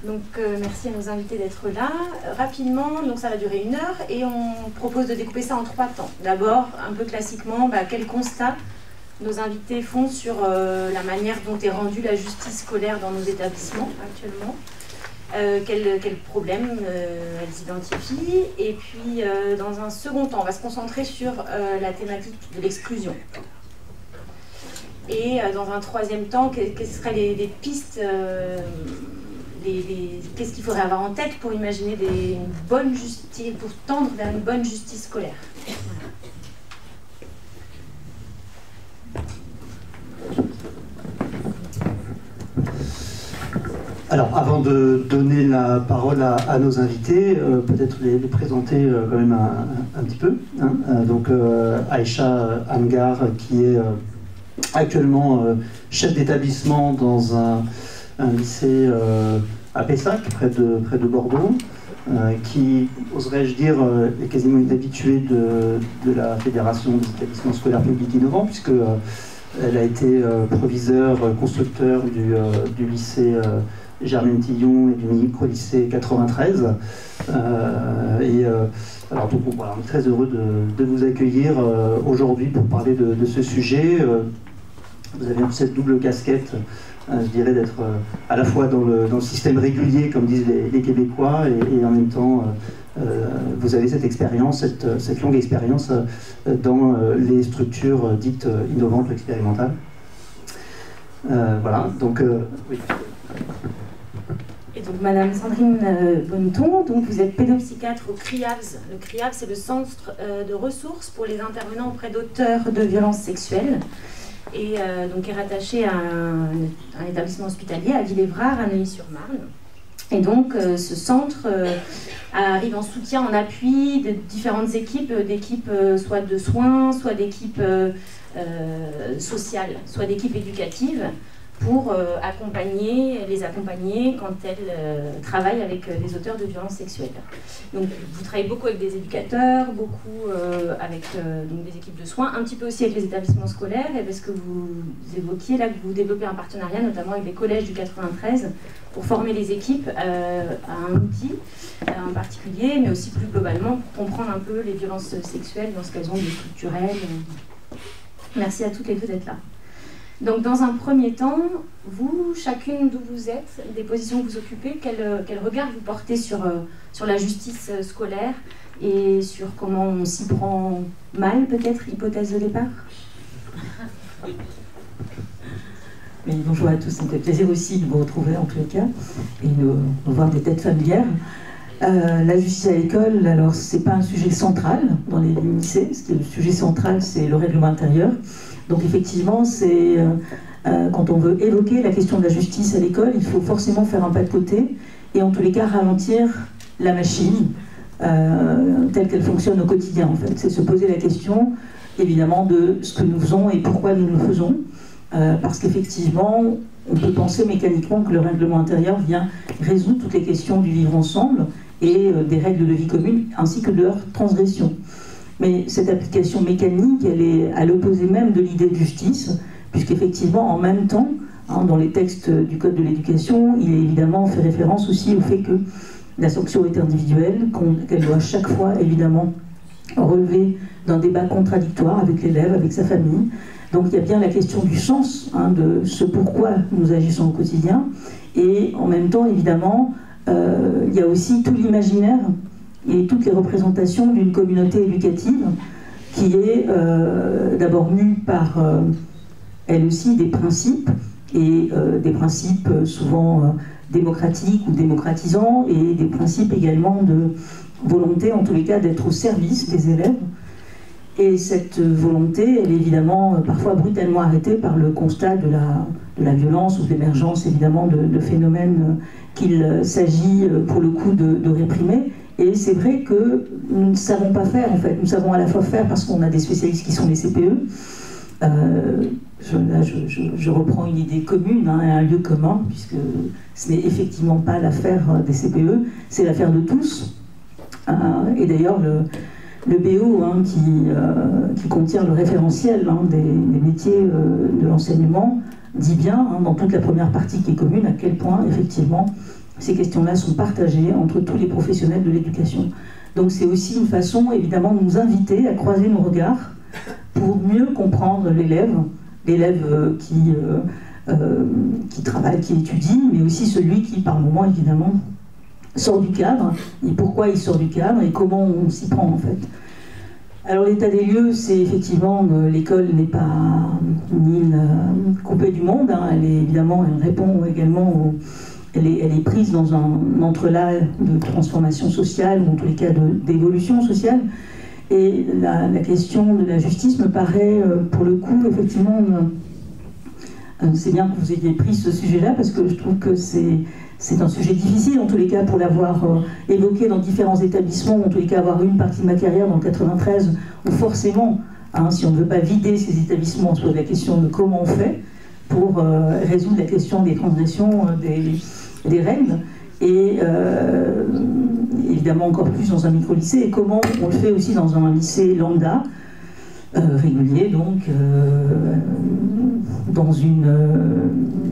Donc merci à nos invités d'être là. Rapidement, donc ça va durer 1 heure et on propose de découper ça en 3 temps. D'abord, un peu classiquement, quel constat nos invités font sur la manière dont est rendue la justice scolaire dans nos établissements actuellement. Quels problèmes elles identifient. Et puis, dans un second temps, on va se concentrer sur la thématique de l'exclusion. Et dans un troisième temps, quelles seraient les pistes, qu'est-ce qu'il faudrait avoir en tête pour imaginer une bonne justice, pour tendre vers une bonne justice scolaire. Alors, avant de donner la parole à nos invités, peut-être les présenter quand même un petit peu. Donc, Aïcha Amgar, qui est actuellement chef d'établissement dans un lycée à Pessac, près de Bordeaux, qui, oserais-je dire, est quasiment une habituée de la Fédération des établissements scolaires publics innovants, puisque elle a été proviseur, constructeur du lycée Germaine Tillon et du micro-lycée 93. Alors donc, voilà, on est très heureux de vous accueillir aujourd'hui pour parler de ce sujet. Vous avez cette double casquette, je dirais, d'être à la fois dans le système régulier, comme disent les Québécois, et en même temps, vous avez cette expérience, cette longue expérience dans les structures dites innovantes ou expérimentales. Voilà, donc oui. Et donc, Madame Sandrine Bonneton, donc vous êtes pédopsychiatre au CRIAVS. Le CRIAVS, c'est le centre de ressources pour les intervenants auprès d'auteurs de violences sexuelles. Et donc est rattaché à un établissement hospitalier à Villévrard, à Neuilly-sur-Marne. Et donc ce centre arrive en soutien, en appui de différentes équipes, d'équipes soit de soins, soit d'équipes sociales, soit d'équipes éducatives, pour les accompagner quand elles travaillent avec les auteurs de violences sexuelles. Donc vous travaillez beaucoup avec des éducateurs, beaucoup avec donc des équipes de soins, un petit peu aussi avec les établissements scolaires, et parce que vous évoquiez là que vous développez un partenariat notamment avec les collèges du 93 pour former les équipes à un outil en particulier, mais aussi plus globalement pour comprendre un peu les violences sexuelles dans ce qu'elles ont de structurel. Merci à toutes les deux d'être là. Donc, dans un premier temps, vous, chacune d'où vous êtes, des positions que vous occupez, quel regard vous portez sur la justice scolaire et sur comment on s'y prend mal, peut-être, hypothèse de départ? Oui, bonjour à tous, ça me fait plaisir aussi de vous retrouver en tous les cas et de voir des têtes familières. La justice à l'école, alors c'est pas un sujet central dans les lycées, ce qui est le sujet central, c'est le règlement intérieur. Donc effectivement, c'est quand on veut évoquer la question de la justice à l'école, il faut forcément faire un pas de côté et en tous les cas ralentir la machine telle qu'elle fonctionne au quotidien en fait. C'est se poser la question évidemment de ce que nous faisons et pourquoi nous le faisons. Parce qu'effectivement, on peut penser mécaniquement que le règlement intérieur vient résoudre toutes les questions du vivre ensemble et des règles de vie commune ainsi que de leur transgression. Mais cette application mécanique, elle est à l'opposé même de l'idée de justice, puisqu'effectivement, en même temps, dans les textes du Code de l'éducation, il est évidemment fait référence aussi au fait que la sanction est individuelle, qu'elle doit chaque fois, évidemment, relever d'un débat contradictoire avec l'élève, avec sa famille. Donc il y a bien la question du sens, de ce pourquoi nous agissons au quotidien, et en même temps, évidemment, il y a aussi tout l'imaginaire et toutes les représentations d'une communauté éducative qui est d'abord mue par, elle aussi, des principes, et des principes souvent démocratiques ou démocratisants, et des principes également de volonté, en tous les cas, d'être au service des élèves. Et cette volonté, elle est évidemment parfois brutalement arrêtée par le constat de la violence ou de l'émergence, évidemment, de phénomènes qu'il s'agit, pour le coup, de réprimer. Et c'est vrai que nous ne savons pas faire, en fait. Nous savons à la fois faire parce qu'on a des spécialistes qui sont les CPE. Je reprends une idée commune, un lieu commun, puisque ce n'est effectivement pas l'affaire des CPE, c'est l'affaire de tous. Et d'ailleurs, le BO qui contient le référentiel des métiers de l'enseignement dit bien, dans toute la première partie qui est commune, à quel point, effectivement, ces questions-là sont partagées entre tous les professionnels de l'éducation. Donc c'est aussi une façon, évidemment, de nous inviter à croiser nos regards pour mieux comprendre l'élève qui travaille, qui étudie, mais aussi celui qui, par moment, évidemment, sort du cadre, et pourquoi il sort du cadre, et comment on s'y prend, en fait. Alors l'état des lieux, c'est effectivement, l'école n'est pas ni coupée du monde, hein, elle répond également, elle est prise dans un entrelac de transformation sociale, ou en tous les cas d'évolution sociale, et la question de la justice me paraît, pour le coup, effectivement, c'est bien que vous ayez pris ce sujet-là, parce que je trouve que c'est un sujet difficile, en tous les cas, pour l'avoir évoqué dans différents établissements, en tous les cas, avoir eu une partie de ma carrière dans le 93, où forcément, hein, si on ne veut pas vider ces établissements, on se pose la question de comment on fait pour résoudre la question des transgressions des règles, et évidemment encore plus dans un micro-lycée, et comment on le fait aussi dans un lycée lambda, régulier, donc dans une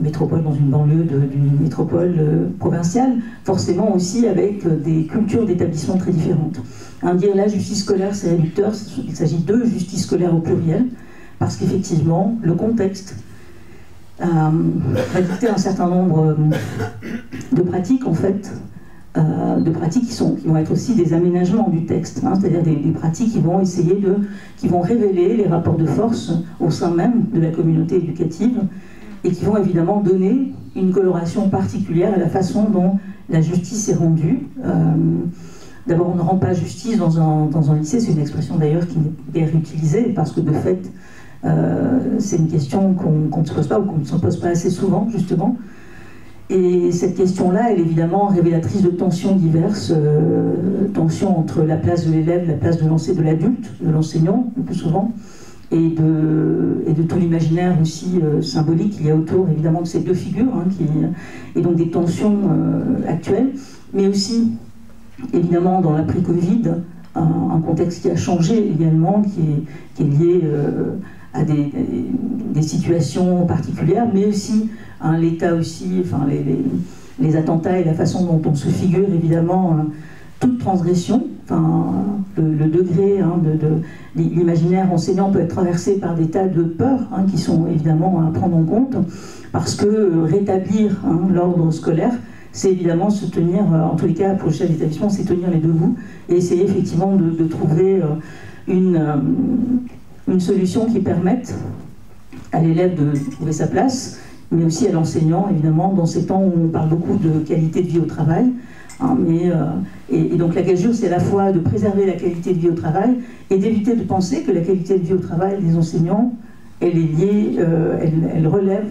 métropole, dans une banlieue d'une métropole provinciale, forcément aussi avec des cultures d'établissements très différentes. Dire la justice scolaire, c'est réducteur, il s'agit de justice scolaire au pluriel, parce qu'effectivement, le contexte va dicter un certain nombre de pratiques, en fait, de pratiques qui vont être aussi des aménagements du texte, hein, c'est-à-dire des pratiques qui vont qui vont révéler les rapports de force au sein même de la communauté éducative, et qui vont évidemment donner une coloration particulière à la façon dont la justice est rendue. D'abord, on ne rend pas justice dans un lycée, c'est une expression d'ailleurs qui n'est guère utilisée, parce que de fait, c'est une question qu'on ne se pose pas, ou qu'on ne se pose pas assez souvent, justement. Et cette question-là, elle est évidemment révélatrice de tensions diverses, tensions entre la place de l'élève, la place de l'adulte, de l'enseignant, le plus souvent, et de tout l'imaginaire aussi symbolique qu'il y a autour, évidemment, de ces deux figures, hein, et donc des tensions actuelles, mais aussi, évidemment, dans l'après-Covid, un contexte qui a changé également, qui est lié à des situations particulières, mais aussi l'État aussi, enfin les attentats et la façon dont on se figure évidemment toute transgression, enfin le degré de l'imaginaire enseignant peut être traversé par des tas de peurs qui sont évidemment à prendre en compte, parce que rétablir l'ordre scolaire, c'est évidemment se tenir, en tous les cas pour le chef d'établissement, c'est tenir les deux bouts et essayer effectivement de trouver une solution qui permette à l'élève de trouver sa place, mais aussi à l'enseignant, évidemment, dans ces temps où on parle beaucoup de qualité de vie au travail. Et donc la gageure, c'est à la fois de préserver la qualité de vie au travail et d'éviter de penser que la qualité de vie au travail des enseignants, elle est liée, elle relève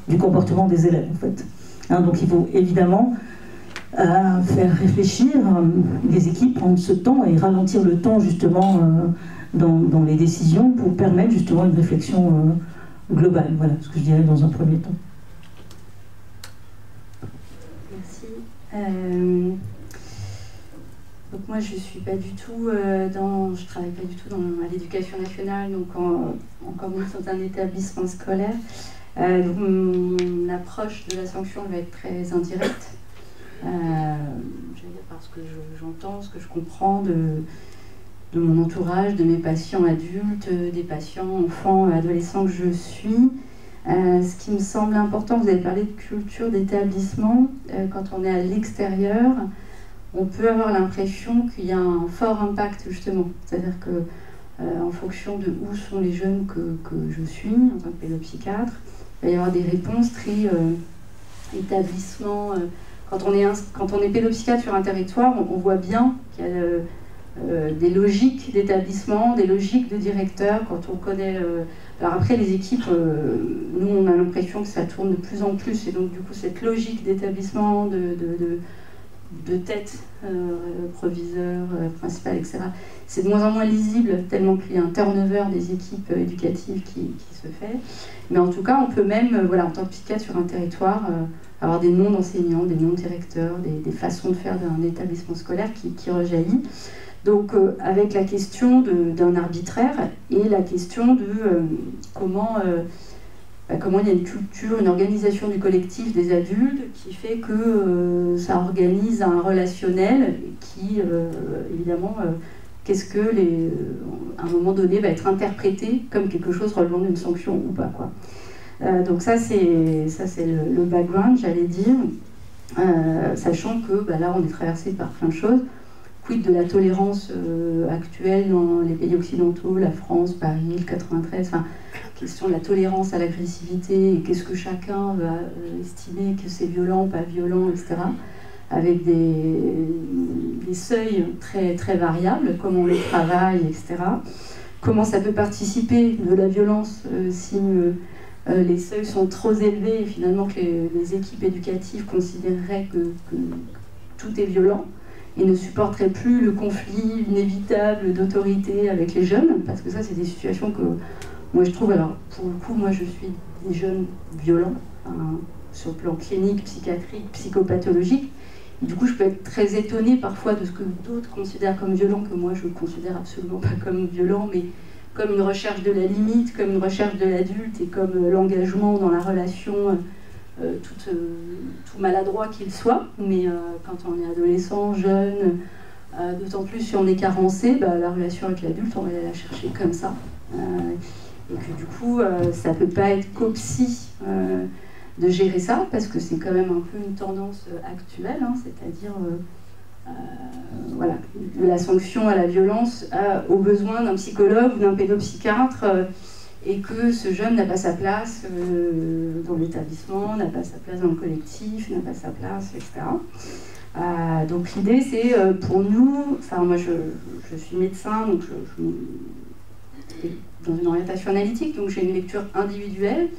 du comportement des élèves, en fait. Donc il faut évidemment faire réfléchir les équipes, prendre ce temps et ralentir le temps, justement, dans les décisions pour permettre, justement, une réflexion globale. Voilà ce que je dirais dans un premier temps. Donc moi je suis pas du tout je travaille pas du tout à l'éducation nationale, donc encore moins dans un établissement scolaire. Donc mon approche de la sanction va être très indirecte. Je veux dire parce que j'entends, ce que je comprends de mon entourage, de mes patients adultes, des patients enfants, adolescents que je suis. Ce qui me semble important, vous avez parlé de culture d'établissement, quand on est à l'extérieur, on peut avoir l'impression qu'il y a un fort impact justement, c'est-à-dire que en fonction de où sont les jeunes que je suis, en tant que pédopsychiatre, il va y avoir des réponses très établissement. Quand on est pédopsychiatre sur un territoire, on voit bien qu'il y a des logiques d'établissement, des logiques de directeur, quand on connaît... Alors après, les équipes, nous, on a l'impression que ça tourne de plus en plus, et donc du coup, cette logique d'établissement, de tête, proviseur, principal, etc., c'est de moins en moins lisible, tellement qu'il y a un turnover des équipes éducatives qui se fait. Mais en tout cas, on peut même, en tant que psychiatre sur un territoire, avoir des noms d'enseignants, des noms de directeurs, des façons de faire d'un établissement scolaire qui rejaillit. Donc avec la question d'un arbitraire et la question de comment comment il y a une culture, une organisation du collectif des adultes qui fait que ça organise un relationnel qui, évidemment, qu'est-ce que, à un moment donné, va être interprété comme quelque chose relevant d'une sanction ou pas, quoi. Donc ça, c'est le background, j'allais dire, sachant que là, on est traversé par plein de choses. Quid de la tolérance actuelle dans les pays occidentaux, la France, Paris, le 93, enfin, question de la tolérance à l'agressivité, et qu'est-ce que chacun va estimer que c'est violent, pas violent, etc. Avec des seuils très, très variables, comment on les travaille, etc. Comment ça peut participer de la violence si les seuils sont trop élevés, et finalement que les équipes éducatives considéreraient que tout est violent, et ne supporteraient plus le conflit inévitable d'autorité avec les jeunes, parce que ça, c'est des situations que moi je trouve, alors pour le coup, moi je suis des jeunes violents, sur le plan clinique, psychiatrique, psychopathologique, et du coup je peux être très étonnée parfois de ce que d'autres considèrent comme violent, que moi je ne considère absolument pas comme violent, mais comme une recherche de la limite, comme une recherche de l'adulte, et comme l'engagement dans la relation, tout maladroit qu'il soit, mais quand on est adolescent, jeune, d'autant plus si on est carencé, la relation avec l'adulte, on va aller la chercher comme ça. Et que du coup, ça ne peut pas être qu'au-psy de gérer ça, parce que c'est quand même un peu une tendance actuelle, c'est-à-dire voilà, de la sanction à la violence au besoin d'un psychologue ou d'un pédopsychiatre, et que ce jeune n'a pas sa place dans l'établissement, n'a pas sa place dans le collectif, n'a pas sa place, etc. Donc l'idée, c'est pour nous, enfin moi je suis médecin, donc je dans une orientation analytique, donc j'ai une lecture individuelle,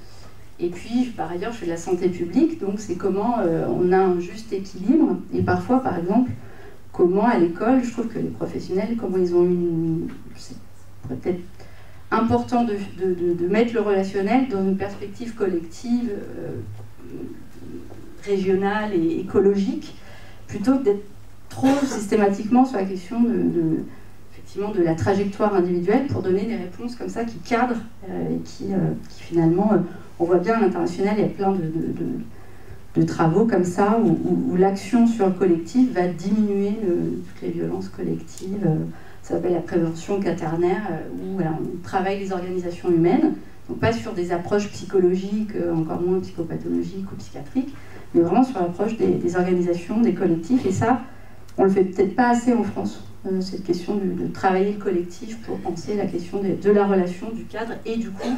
et puis par ailleurs je fais de la santé publique, donc c'est comment on a un juste équilibre, et parfois par exemple, comment à l'école, je trouve que les professionnels, comment ils ont c'est peut-être important de mettre le relationnel dans une perspective collective, régionale et écologique, plutôt que d'être trop systématiquement sur la question effectivement de la trajectoire individuelle, pour donner des réponses comme ça qui cadrent et qui finalement, on voit bien à l'international, il y a plein de travaux comme ça où l'action sur le collectif va diminuer toutes les violences collectives. Ça s'appelle la prévention quaternaire, où voilà, on travaille les organisations humaines, donc pas sur des approches psychologiques, encore moins psychopathologiques ou psychiatriques, mais vraiment sur l'approche des organisations, des collectifs, et ça, on le fait peut-être pas assez en France, cette question de travailler le collectif pour penser la question de la relation, du cadre, et du coup,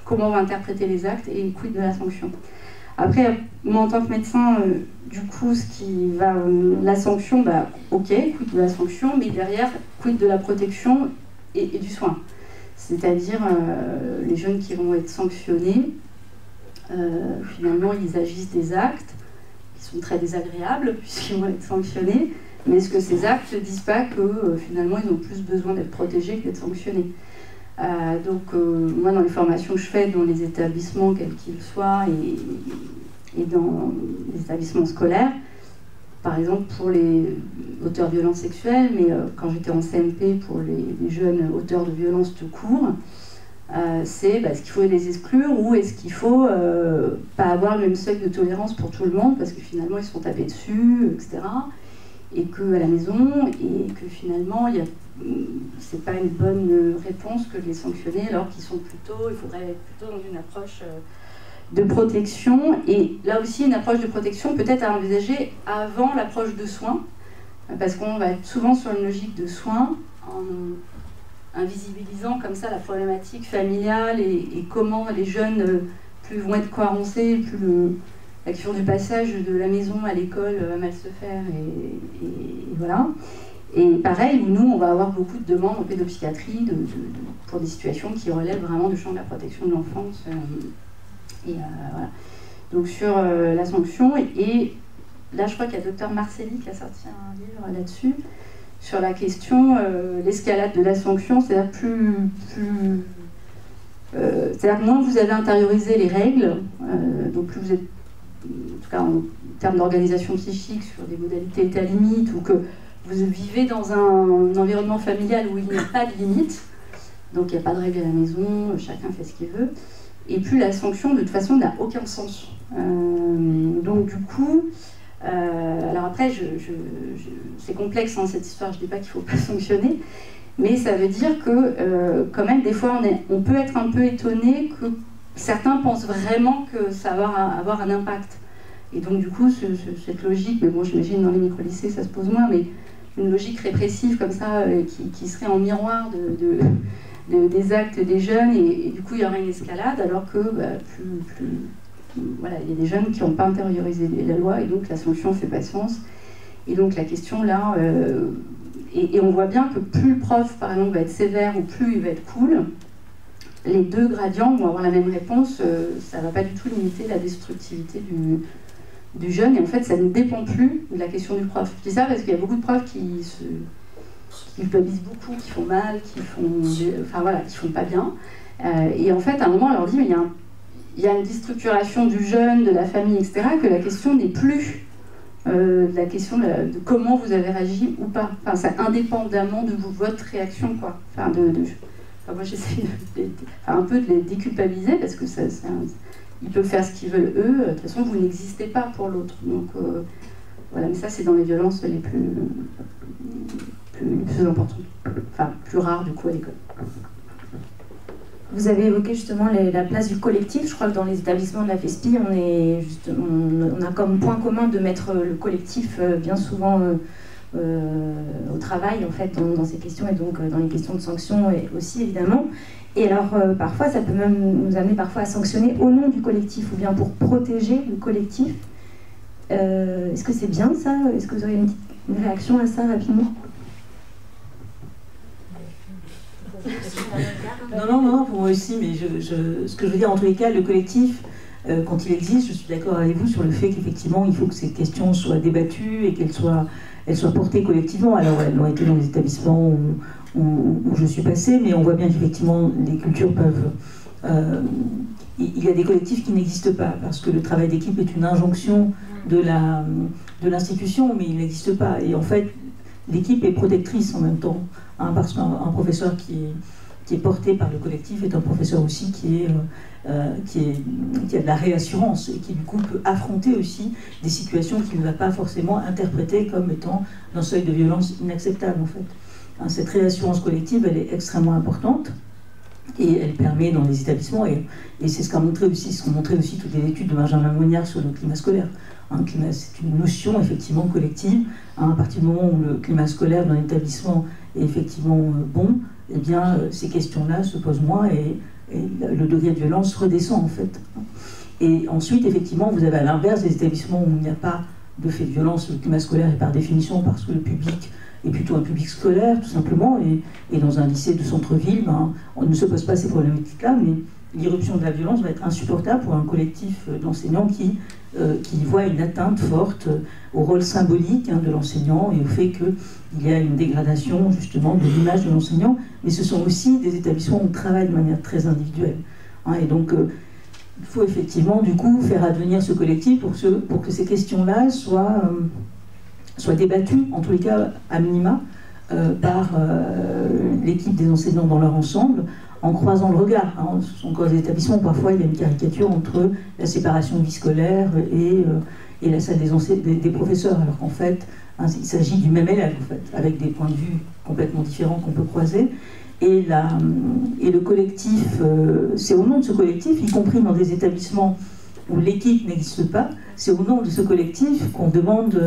comment on va interpréter les actes, et quid de la sanction. Après, moi en tant que médecin, du coup, ce qui va, la sanction, ok, quid de la sanction, mais derrière, quid de la protection et du soin. C'est-à-dire, les jeunes qui vont être sanctionnés, finalement, ils agissent des actes qui sont très désagréables, puisqu'ils vont être sanctionnés, mais est-ce que ces actes ne disent pas que, finalement, ils ont plus besoin d'être protégés que d'être sanctionnés ? Donc moi dans les formations que je fais dans les établissements quels qu'ils soient et dans les établissements scolaires, par exemple pour les auteurs de violences sexuelles, mais quand j'étais en CMP pour les jeunes auteurs de violences tout court, c'est est-ce qu'il faut les exclure ou est-ce qu'il faut pas avoir le même seuil de tolérance pour tout le monde parce que finalement ils se font taper dessus, etc. Et qu'à la maison, et que finalement c'est pas une bonne réponse que de les sanctionner alors qu'ils sont il faudrait être plutôt dans une approche de protection, et là aussi une approche de protection peut-être à envisager avant l'approche de soins, parce qu'on va être souvent sur une logique de soins en invisibilisant comme ça la problématique familiale et comment les jeunes plus vont être carencés, plus l'action du passage de la maison à l'école va mal se faire, et voilà. Et pareil, nous, on va avoir beaucoup de demandes en pédopsychiatrie pour des situations qui relèvent vraiment du champ de la protection de l'enfance. Voilà. Donc sur la sanction, et là je crois qu'il y a Dr Marcelli qui a sorti un livre là-dessus, sur la question, l'escalade de la sanction, c'est-à-dire c'est-à-dire moins vous avez intériorisé les règles, donc plus vous êtes, en tout cas en termes d'organisation psychique, sur des modalités état limite, ou que vous vivez dans un environnement familial où il n'y a pas de limite, donc il n'y a pas de règles à la maison, chacun fait ce qu'il veut, et plus la sanction de toute façon n'a aucun sens. Donc du coup, alors après, c'est complexe hein, cette histoire, je ne dis pas qu'il ne faut pas sanctionner, mais ça veut dire que quand même des fois on peut être un peu étonné que certains pensent vraiment que ça va avoir un impact. Et donc du coup, cette logique, mais bon j'imagine dans les micro-lycées ça se pose moins, mais une logique répressive comme ça qui serait en miroir des actes des jeunes, et du coup il y aurait une escalade, alors que voilà, il y a des jeunes qui n'ont pas intériorisé la loi, et donc la sanction ne fait pas sens. Et donc la question là, et on voit bien que plus le prof par exemple va être sévère ou plus il va être cool, les deux gradients vont avoir la même réponse, ça ne va pas du tout limiter la destructivité du jeune, et en fait ça ne dépend plus de la question du prof. Je dis ça parce qu'il y a beaucoup de profs qui culpabilisent beaucoup, qui font mal, qui font pas bien, et en fait à un moment on leur dit mais il y a une déstructuration du jeune, de la famille, etc., que la question n'est plus la question de comment vous avez réagi ou pas. Enfin, c'est indépendamment de votre réaction, quoi. Enfin, moi, j'essaie un peu de les déculpabiliser parce que ils peuvent faire ce qu'ils veulent eux. De toute façon, vous n'existez pas pour l'autre. Donc, voilà. Mais ça, c'est dans les violences les plus importantes. Enfin, plus rares, du coup, à l'école. Vous avez évoqué justement la place du collectif. Je crois que dans les établissements de la FESPI, on a comme point commun de mettre le collectif bien souvent au travail en fait dans ces questions, et donc dans les questions de sanctions aussi évidemment. Et alors parfois ça peut même nous amener parfois à sanctionner au nom du collectif ou bien pour protéger le collectif. Est-ce que c'est bien ça? Est-ce que vous aurez une réaction à ça rapidement? Non, pour moi aussi, mais ce que je veux dire, en tous les cas, le collectif, quand il existe, je suis d'accord avec vous sur le fait qu'effectivement, il faut que ces questions soient débattues et qu'elles soient portées collectivement. Alors, elles ont été dans les établissements où je suis passée, mais on voit bien qu'effectivement, les cultures peuvent... il y a des collectifs qui n'existent pas, parce que le travail d'équipe est une injonction de l'institution, mais il n'existe pas. Et en fait, l'équipe est protectrice en même temps, hein, parce qu'un professeur qui est porté par le collectif est un professeur aussi qui a de la réassurance et qui du coup peut affronter aussi des situations qu'il ne va pas forcément interpréter comme étant d'un seuil de violence inacceptable en fait. Hein, cette réassurance collective, elle est extrêmement importante et elle permet dans les établissements, et c'est ce qu'ont montré aussi toutes les études de Benjamin Monniard sur le climat scolaire. Un climat, c'est une notion effectivement collective. Hein, à partir du moment où le climat scolaire dans l'établissement est effectivement bon, eh bien, ces questions-là se posent moins et le degré de violence redescend en fait. Et ensuite, effectivement, vous avez à l'inverse des établissements où il n'y a pas de fait de violence. Le climat scolaire est par définition parce que le public est plutôt un public scolaire, tout simplement, et dans un lycée de centre-ville, on ne se pose pas ces problématiques-là, mais l'irruption de la violence va être insupportable pour un collectif d'enseignants qui voit une atteinte forte au rôle symbolique de l'enseignant et au fait qu'il y a une dégradation justement de l'image de l'enseignant, mais ce sont aussi des établissements où on travaille de manière très individuelle. Et donc il faut effectivement du coup faire advenir ce collectif pour que ces questions-là soient débattues, en tous les cas à minima, par l'équipe des enseignants dans leur ensemble, en croisant le regard. Ce sont encore des établissements où parfois il y a une caricature entre la séparation de vie scolaire et la salle des professeurs, alors qu'en fait, il s'agit du même élève, en fait, avec des points de vue complètement différents qu'on peut croiser. Et le collectif, c'est au nom de ce collectif, y compris dans des établissements où l'équipe n'existe pas, c'est au nom de ce collectif qu'on demande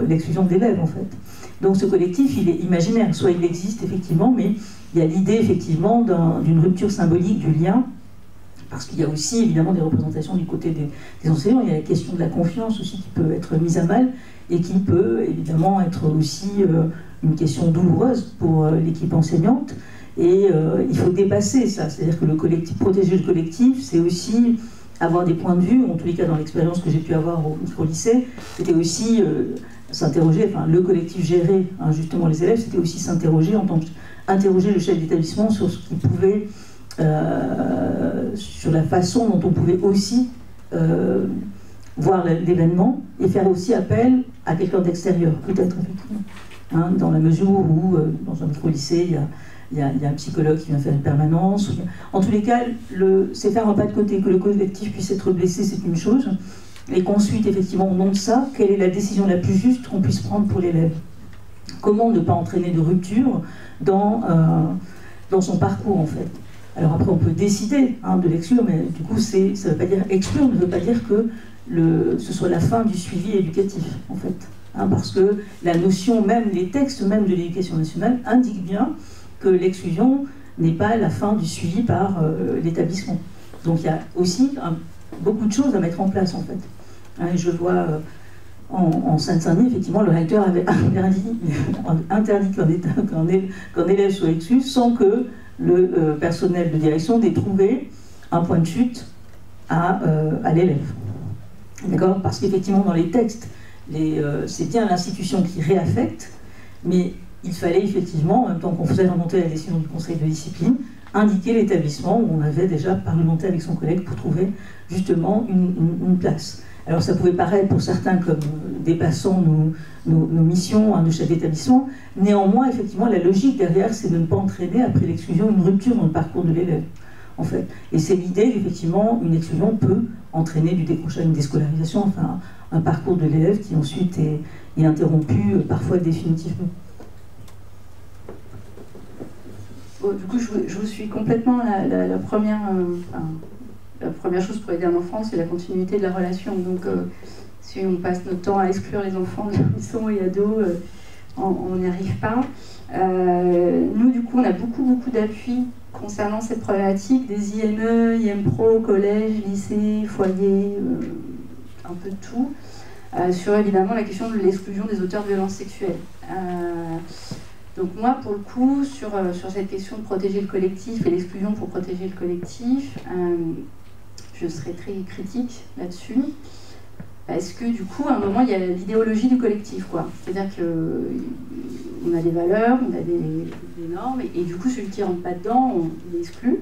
l'exclusion de l'élève, en fait. Donc ce collectif, il est imaginaire, soit il existe effectivement, mais il y a l'idée effectivement d'une rupture symbolique du lien, parce qu'il y a aussi évidemment des représentations du côté des enseignants. Il y a la question de la confiance aussi qui peut être mise à mal et qui peut évidemment être aussi une question douloureuse pour l'équipe enseignante. Et il faut dépasser ça, c'est-à-dire que le collectif, protéger le collectif, c'est aussi avoir des points de vue, en tous les cas dans l'expérience que j'ai pu avoir au lycée, c'était aussi s'interroger, enfin le collectif gérer justement les élèves, c'était aussi s'interroger interroger le chef d'établissement sur ce qu'il pouvait, sur la façon dont on pouvait aussi voir l'événement et faire aussi appel à quelqu'un d'extérieur, peut-être effectivement. hein, dans la mesure où, dans un micro-lycée, il y a un psychologue qui vient faire une permanence. En tous les cas, c'est faire un pas de côté. Que le collectif puisse être blessé, c'est une chose. Et qu'ensuite, effectivement, au nom de ça, quelle est la décision la plus juste qu'on puisse prendre pour l'élève? Comment ne pas entraîner de rupture dans son parcours, en fait? Alors après, on peut décider de l'exclure, mais du coup, ça ne veut pas dire exclure, ne veut pas dire que ce soit la fin du suivi éducatif, en fait. Parce que la notion même, les textes même de l'éducation nationale indiquent bien que l'exclusion n'est pas la fin du suivi par l'établissement. Donc il y a aussi beaucoup de choses à mettre en place, en fait. Je vois en Seine-Saint-Denis, effectivement, le recteur avait interdit qu'un élève soit exclu sans que le personnel de direction n'ait trouvé un point de chute à l'élève. D'accord? Parce qu'effectivement, dans les textes, c'est bien l'institution qui réaffecte, mais il fallait effectivement, en même temps qu'on faisait remonter la décision du conseil de discipline, indiquer l'établissement où on avait déjà parlementé avec son collègue pour trouver justement une place. Alors ça pouvait paraître pour certains comme dépassant nos missions de chef d'établissement, néanmoins effectivement la logique derrière c'est de ne pas entraîner après l'exclusion une rupture dans le parcours de l'élève, en fait. Et c'est l'idée qu'effectivement une exclusion peut entraîner du décrochage, une déscolarisation, enfin un parcours de l'élève qui ensuite est interrompu parfois définitivement. Du coup, je vous suis complètement. La première chose pour aider un enfant, c'est la continuité de la relation. Donc, si on passe notre temps à exclure les enfants de la maison et ados, on n'y arrive pas. Nous, du coup, on a beaucoup d'appui concernant cette problématique, des IME, IMPRO, collège, lycée, foyer, un peu de tout, sur évidemment la question de l'exclusion des auteurs de violences sexuelles. Donc moi, pour le coup, sur cette question de protéger le collectif et l'exclusion pour protéger le collectif, je serais très critique là-dessus, parce que du coup, à un moment, il y a l'idéologie du collectif, quoi. C'est-à-dire qu'on a des valeurs, on a des normes, et du coup, celui qui ne rentre pas dedans, on l'exclut.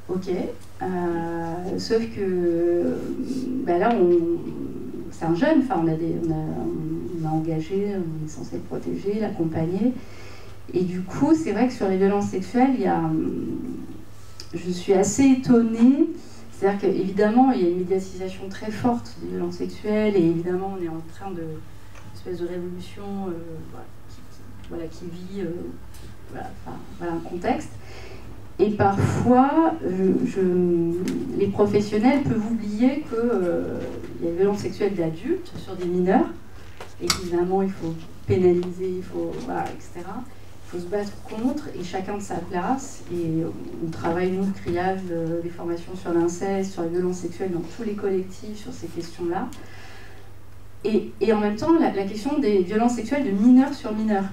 Ok. Sauf que là, c'est un jeune, enfin, on a engagé, on est censé le protéger, l'accompagner. Et du coup, c'est vrai que sur les violences sexuelles, je suis assez étonnée. C'est-à-dire qu'évidemment, il y a une médiatisation très forte des violences sexuelles, et évidemment, on est en train d'une espèce de révolution qui vit un contexte. Et parfois, les professionnels peuvent oublier qu'il y a des violences sexuelles d'adultes sur des mineurs, et qu'évidemment, il faut pénaliser, etc. Il faut se battre contre, et chacun de sa place. Et on travaille, nous, CRIAV, les formations sur l'inceste, sur les violences sexuelles dans tous les collectifs, sur ces questions-là. Et en même temps, la question des violences sexuelles de mineurs sur mineurs.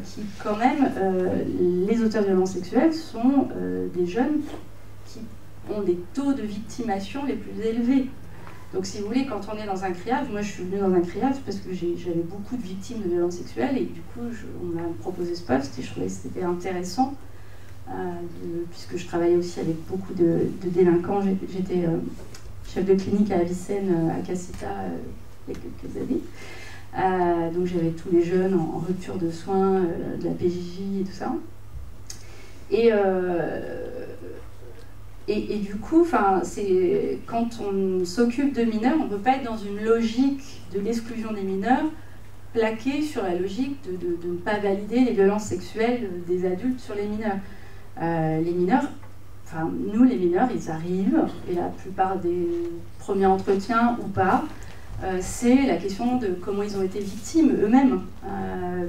Qui, quand même, les auteurs de violences sexuelles sont des jeunes qui ont des taux de victimation les plus élevés. Donc, si vous voulez, quand on est dans un CRIAV, moi je suis venue dans un CRIAV parce que j'avais beaucoup de victimes de violences sexuelles, et du coup, on m'a proposé ce poste et je trouvais que c'était intéressant, puisque je travaillais aussi avec beaucoup de délinquants. J'étais chef de clinique à Avicenne, à Casita, il y a quelques années. Donc j'avais tous les jeunes en rupture de soins, de la PJJ et tout ça. Et du coup, quand on s'occupe de mineurs, on ne peut pas être dans une logique de l'exclusion des mineurs plaquée sur la logique de ne pas valider les violences sexuelles des adultes sur les mineurs. Les mineurs, nous les mineurs, ils arrivent, et la plupart des premiers entretiens ou pas, c'est la question de comment ils ont été victimes eux-mêmes.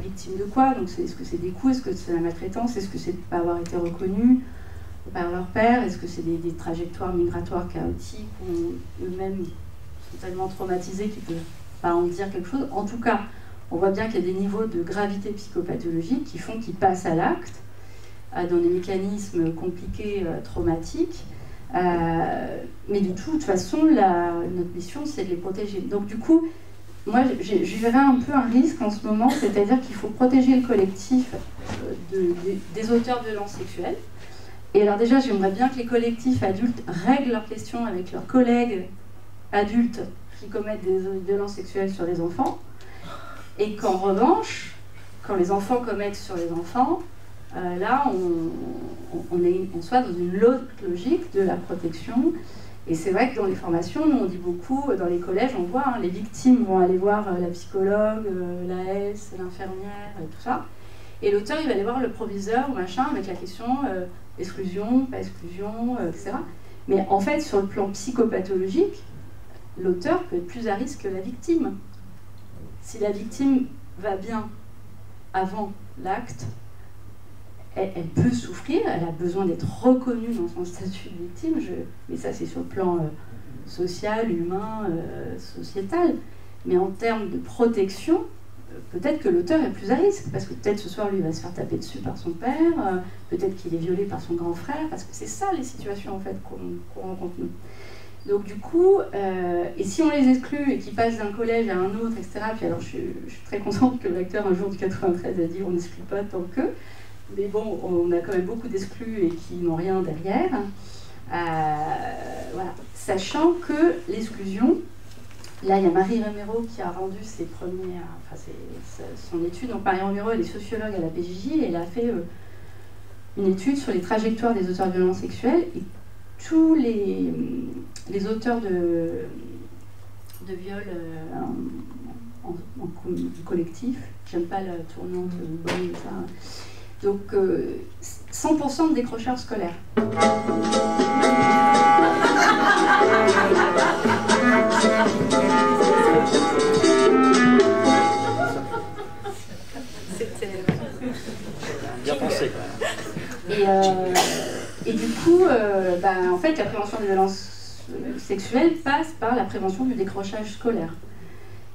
Victimes de quoi? Donc est-ce que c'est des coups? Est-ce que c'est la maltraitance? Est-ce que c'est de ne pas avoir été reconnus par leur père? Est-ce que c'est des trajectoires migratoires chaotiques ou eux-mêmes sont tellement traumatisés qu'ils ne peuvent pas en dire quelque chose? En tout cas, on voit bien qu'il y a des niveaux de gravité psychopathologique qui font qu'ils passent à l'acte dans des mécanismes compliqués, traumatiques. Mais de toute façon, notre mission, c'est de les protéger. Donc du coup, moi, je verrais un peu un risque en ce moment, c'est-à-dire qu'il faut protéger le collectif des auteurs de violences sexuelles. Et alors déjà, j'aimerais bien que les collectifs adultes règlent leurs questions avec leurs collègues adultes qui commettent des violences sexuelles sur les enfants, et qu'en revanche, quand les enfants commettent sur les enfants, là, on soit dans une autre logique de la protection. Et c'est vrai que dans les formations, nous on dit beaucoup, dans les collèges, on voit, les victimes vont aller voir la psychologue, l'AS, l'infirmière, et tout ça. Et l'auteur, il va aller voir le proviseur ou machin avec la question exclusion, pas exclusion, etc. Mais en fait, sur le plan psychopathologique, l'auteur peut être plus à risque que la victime. Si la victime va bien avant l'acte, elle peut souffrir, elle a besoin d'être reconnue dans son statut de victime, mais ça c'est sur le plan social, humain, sociétal. Mais en termes de protection, peut-être que l'auteur est plus à risque, parce que peut-être ce soir lui va se faire taper dessus par son père, peut-être qu'il est violé par son grand frère, parce que c'est ça les situations en fait qu'on rencontre nous. Donc du coup, et si on les exclut et qu'ils passent d'un collège à un autre, etc., puis alors je suis très contente que l'acteur un jour du 93 a dit on n'exclut pas tant que, mais bon, on a quand même beaucoup d'exclus et qui n'ont rien derrière. Voilà. Sachant que l'exclusion, là il y a Marie Romero qui a rendu ses premiers, son étude. Donc Marie Romero, elle est sociologue à la PJJ et elle a fait une étude sur les trajectoires des auteurs de violences sexuelles. Et tous les auteurs de viol en collectif, j'aime pas la tournante bonne, ça. Donc 100% de décrocheurs scolaires. Bien pensé quand même. Et du coup, en fait, la prévention des violences sexuelles passe par la prévention du décrochage scolaire.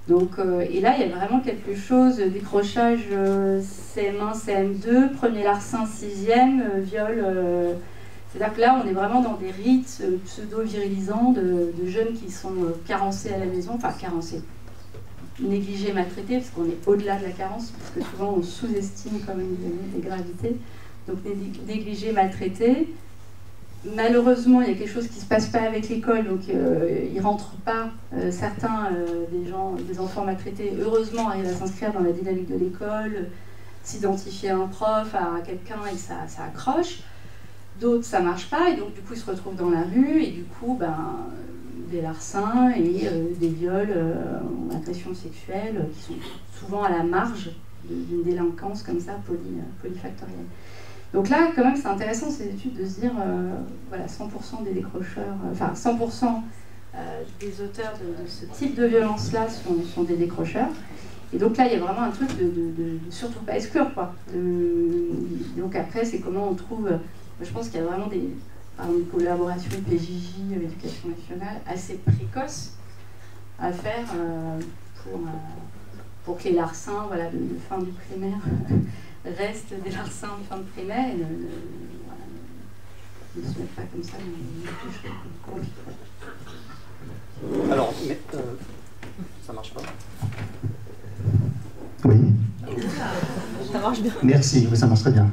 Donc, et là, il y a vraiment quelque chose, décrochage CM1, CM2, premier larcin, 6e, viol. C'est-à-dire que là, on est vraiment dans des rites pseudo-virilisants de jeunes qui sont carencés à la maison, enfin carencés, négligés, maltraités, parce qu'on est au-delà de la carence, parce que souvent on sous-estime quand même les gravités. Donc négligés, maltraités. Malheureusement, il y a quelque chose qui ne se passe pas avec l'école, donc ils ne rentrent pas. Certains des enfants maltraités, heureusement, arrivent à s'inscrire dans la dynamique de l'école, s'identifier à un prof, à quelqu'un, et ça accroche. D'autres, ça ne marche pas, et donc du coup, ils se retrouvent dans la rue, et du coup, des larcins et des viols ou agressions sexuelles qui sont souvent à la marge d'une délinquance comme ça, polyfactorielle. Donc là, quand même, c'est intéressant ces études de se dire, voilà, 100% des décrocheurs, 100% des auteurs de ce type de violence-là sont des décrocheurs. Et donc là, il y a vraiment un truc de surtout pas exclure, quoi. Donc après, c'est comment on trouve... je pense qu'il y a vraiment une collaboration PJJ, Éducation nationale, assez précoce à faire pour que les larcins, voilà, de fin du primaire... restent des larcins de fin de primaire et ne se mettent pas comme ça dans une touche compliquée. Alors, mais, ça marche pas. Oui. Ça marche bien. Merci, oui, ça marche très bien.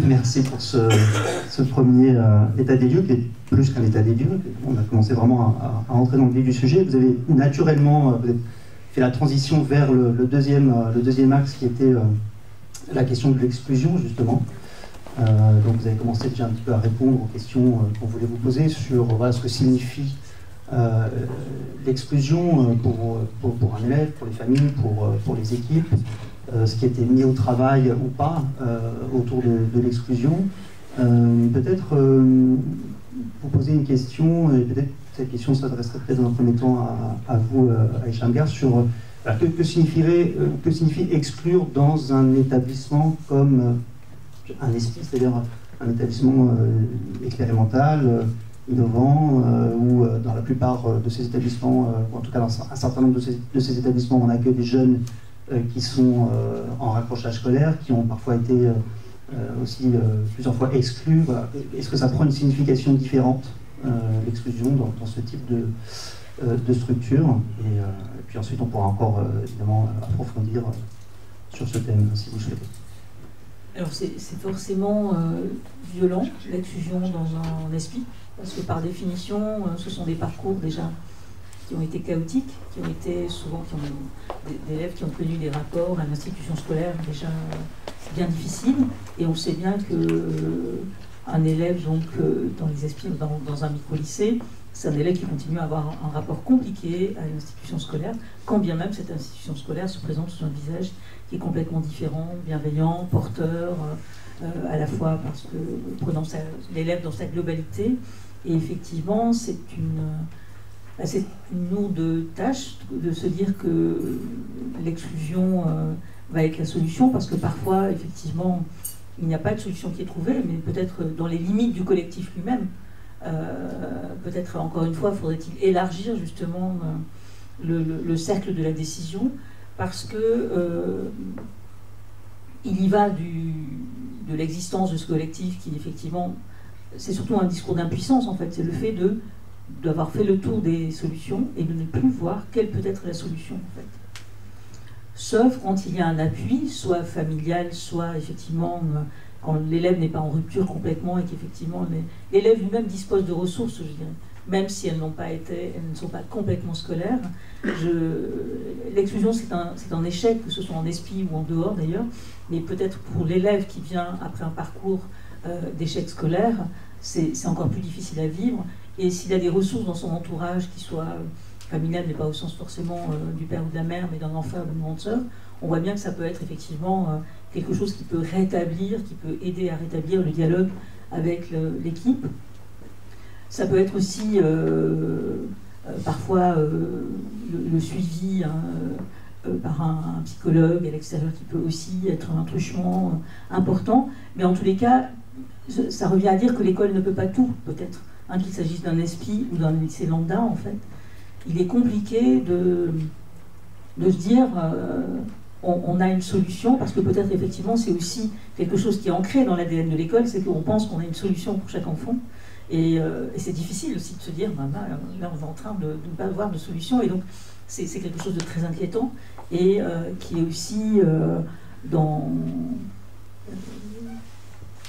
Merci pour ce premier état des lieux, qui est plus qu'un état des lieux. On a commencé vraiment à entrer dans le vif du sujet. Vous avez naturellement fait la transition vers le deuxième axe qui était la question de l'exclusion, justement. Donc vous avez commencé déjà un petit peu à répondre aux questions qu'on voulait vous poser sur ce que signifie l'exclusion pour un élève, pour les familles, pour les équipes, ce qui a été mis au travail ou pas autour de l'exclusion. Peut-être vous poser une question, et peut-être cette question s'adresserait peut-être dans un premier temps à vous, Aïcha Amghar, sur que signifie exclure dans un établissement comme un ESPI, c'est-à-dire un établissement expérimental, innovant, où dans la plupart de ces établissements, ou en tout cas dans un certain nombre de ces établissements, on accueille des jeunes qui sont en raccrochage scolaire, qui ont parfois été aussi plusieurs fois exclus. Voilà. Est-ce que ça prend une signification différente, l'exclusion, dans ce type de structure, et puis ensuite on pourra encore évidemment approfondir sur ce thème si vous souhaitez. Alors c'est forcément violent, l'exclusion dans un ESPI, parce que par définition ce sont des parcours déjà qui ont été chaotiques, qui ont été souvent des élèves qui ont connu des rapports à l'institution scolaire déjà bien difficiles. Et on sait bien qu'un élève donc, dans les esprits, dans un micro-lycée, c'est un élève qui continue à avoir un rapport compliqué à l'institution scolaire, quand bien même cette institution scolaire se présente sous un visage qui est complètement différent, bienveillant, porteur, à la fois parce que prenant l'élève dans sa globalité. Et effectivement, c'est une lourde tâche de se dire que l'exclusion va être la solution, parce que parfois, effectivement, il n'y a pas de solution qui est trouvée, mais peut-être dans les limites du collectif lui-même. Peut-être, encore une fois, faudrait-il élargir justement le cercle de la décision, parce que il y va de l'existence de ce collectif qui, effectivement, c'est surtout un discours d'impuissance, en fait. C'est le fait d'avoir fait le tour des solutions et de ne plus voir quelle peut être la solution, en fait. Sauf quand il y a un appui, soit familial, soit effectivement quand l'élève n'est pas en rupture complètement et qu'effectivement l'élève lui-même dispose de ressources, je dirais, même si elles ne sont pas complètement scolaires. L'exclusion, c'est un échec, que ce soit en ESPI ou en dehors d'ailleurs, mais peut-être pour l'élève qui vient après un parcours d'échec scolaire, c'est encore plus difficile à vivre. Et s'il a des ressources dans son entourage qui soient familiales, mais pas au sens forcément du père ou de la mère, mais d'un enfant ou d'une grande sœur, on voit bien que ça peut être effectivement quelque chose qui peut rétablir, qui peut aider à rétablir le dialogue avec l'équipe. Ça peut être aussi parfois le suivi par un psychologue à l'extérieur qui peut aussi être un truchement important. Mais en tous les cas, ça revient à dire que l'école ne peut pas tout, peut-être. Qu'il s'agisse d'un ESPI ou d'un lycée lambda, en fait. Il est compliqué de se dire on a une solution, parce que peut-être effectivement c'est aussi quelque chose qui est ancré dans l'ADN de l'école, c'est qu'on pense qu'on a une solution pour chaque enfant. Et c'est difficile aussi de se dire, là on est en train de ne pas avoir de solution, et donc c'est quelque chose de très inquiétant, et qui est aussi dans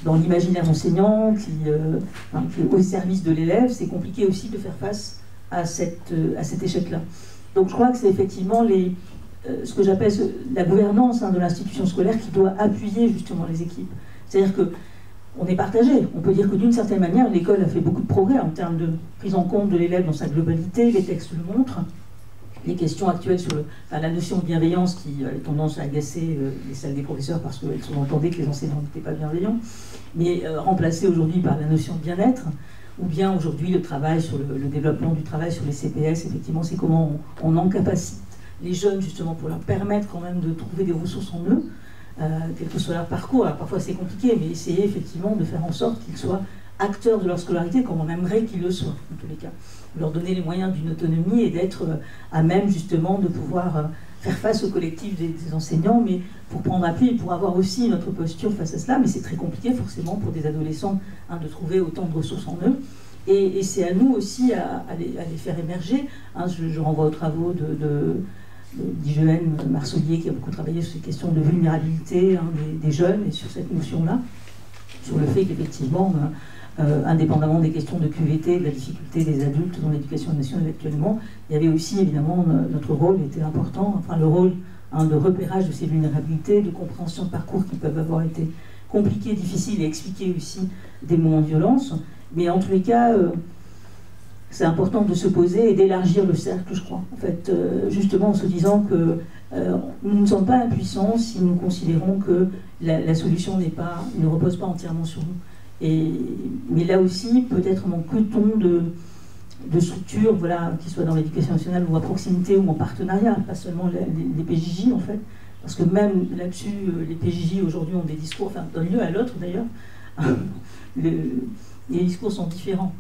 l'imaginaire enseignant, qui est au service de l'élève. C'est compliqué aussi de faire face à cet échec-là. Donc je crois que c'est effectivement ce que j'appelle la gouvernance de l'institution scolaire qui doit appuyer justement les équipes. C'est-à-dire qu'on est partagé. On peut dire que d'une certaine manière, l'école a fait beaucoup de progrès en termes de prise en compte de l'élève dans sa globalité, les textes le montrent. Les questions actuelles sur la notion de bienveillance qui a tendance à agacer les salles des professeurs parce qu'elles sous-entendaient que les enseignants n'étaient pas bienveillants, mais remplacées aujourd'hui par la notion de bien-être, ou bien aujourd'hui le travail sur le développement du travail sur les CPS. Effectivement, c'est comment on encapacite les jeunes justement pour leur permettre quand même de trouver des ressources en eux, quel que soit leur parcours. Alors parfois c'est compliqué, mais essayer effectivement de faire en sorte qu'ils soient acteurs de leur scolarité comme on aimerait qu'ils le soient, en tous les cas. Leur donner les moyens d'une autonomie et d'être à même justement de pouvoir faire face au collectif des enseignants, mais pour prendre appui et pour avoir aussi notre posture face à cela. Mais c'est très compliqué forcément pour des adolescents de trouver autant de ressources en eux. Et c'est à nous aussi à les faire émerger. Je renvoie aux travaux d'Igène Marsollier, qui a beaucoup travaillé sur ces questions de vulnérabilité des jeunes et sur cette notion-là, sur le fait qu'effectivement, indépendamment des questions de QVT, de la difficulté des adultes dans l'éducation nationale actuellement, il y avait aussi évidemment notre rôle était important, enfin le rôle de repérage de ces vulnérabilités, de compréhension de parcours qui peuvent avoir été compliqués, difficiles, et expliquer aussi des moments de violence. Mais en tous les cas, c'est important de se poser et d'élargir le cercle, je crois. En fait, justement en se disant que nous ne sommes pas impuissants si nous considérons que la solution ne repose pas entièrement sur nous. Mais là aussi, peut-être manque-t-on de structures, voilà, qui soient dans l'éducation nationale ou à proximité ou en partenariat, pas seulement les PJJ en fait, parce que même là-dessus, les PJJ aujourd'hui ont des discours, enfin d'un lieu à l'autre d'ailleurs, les discours sont différents.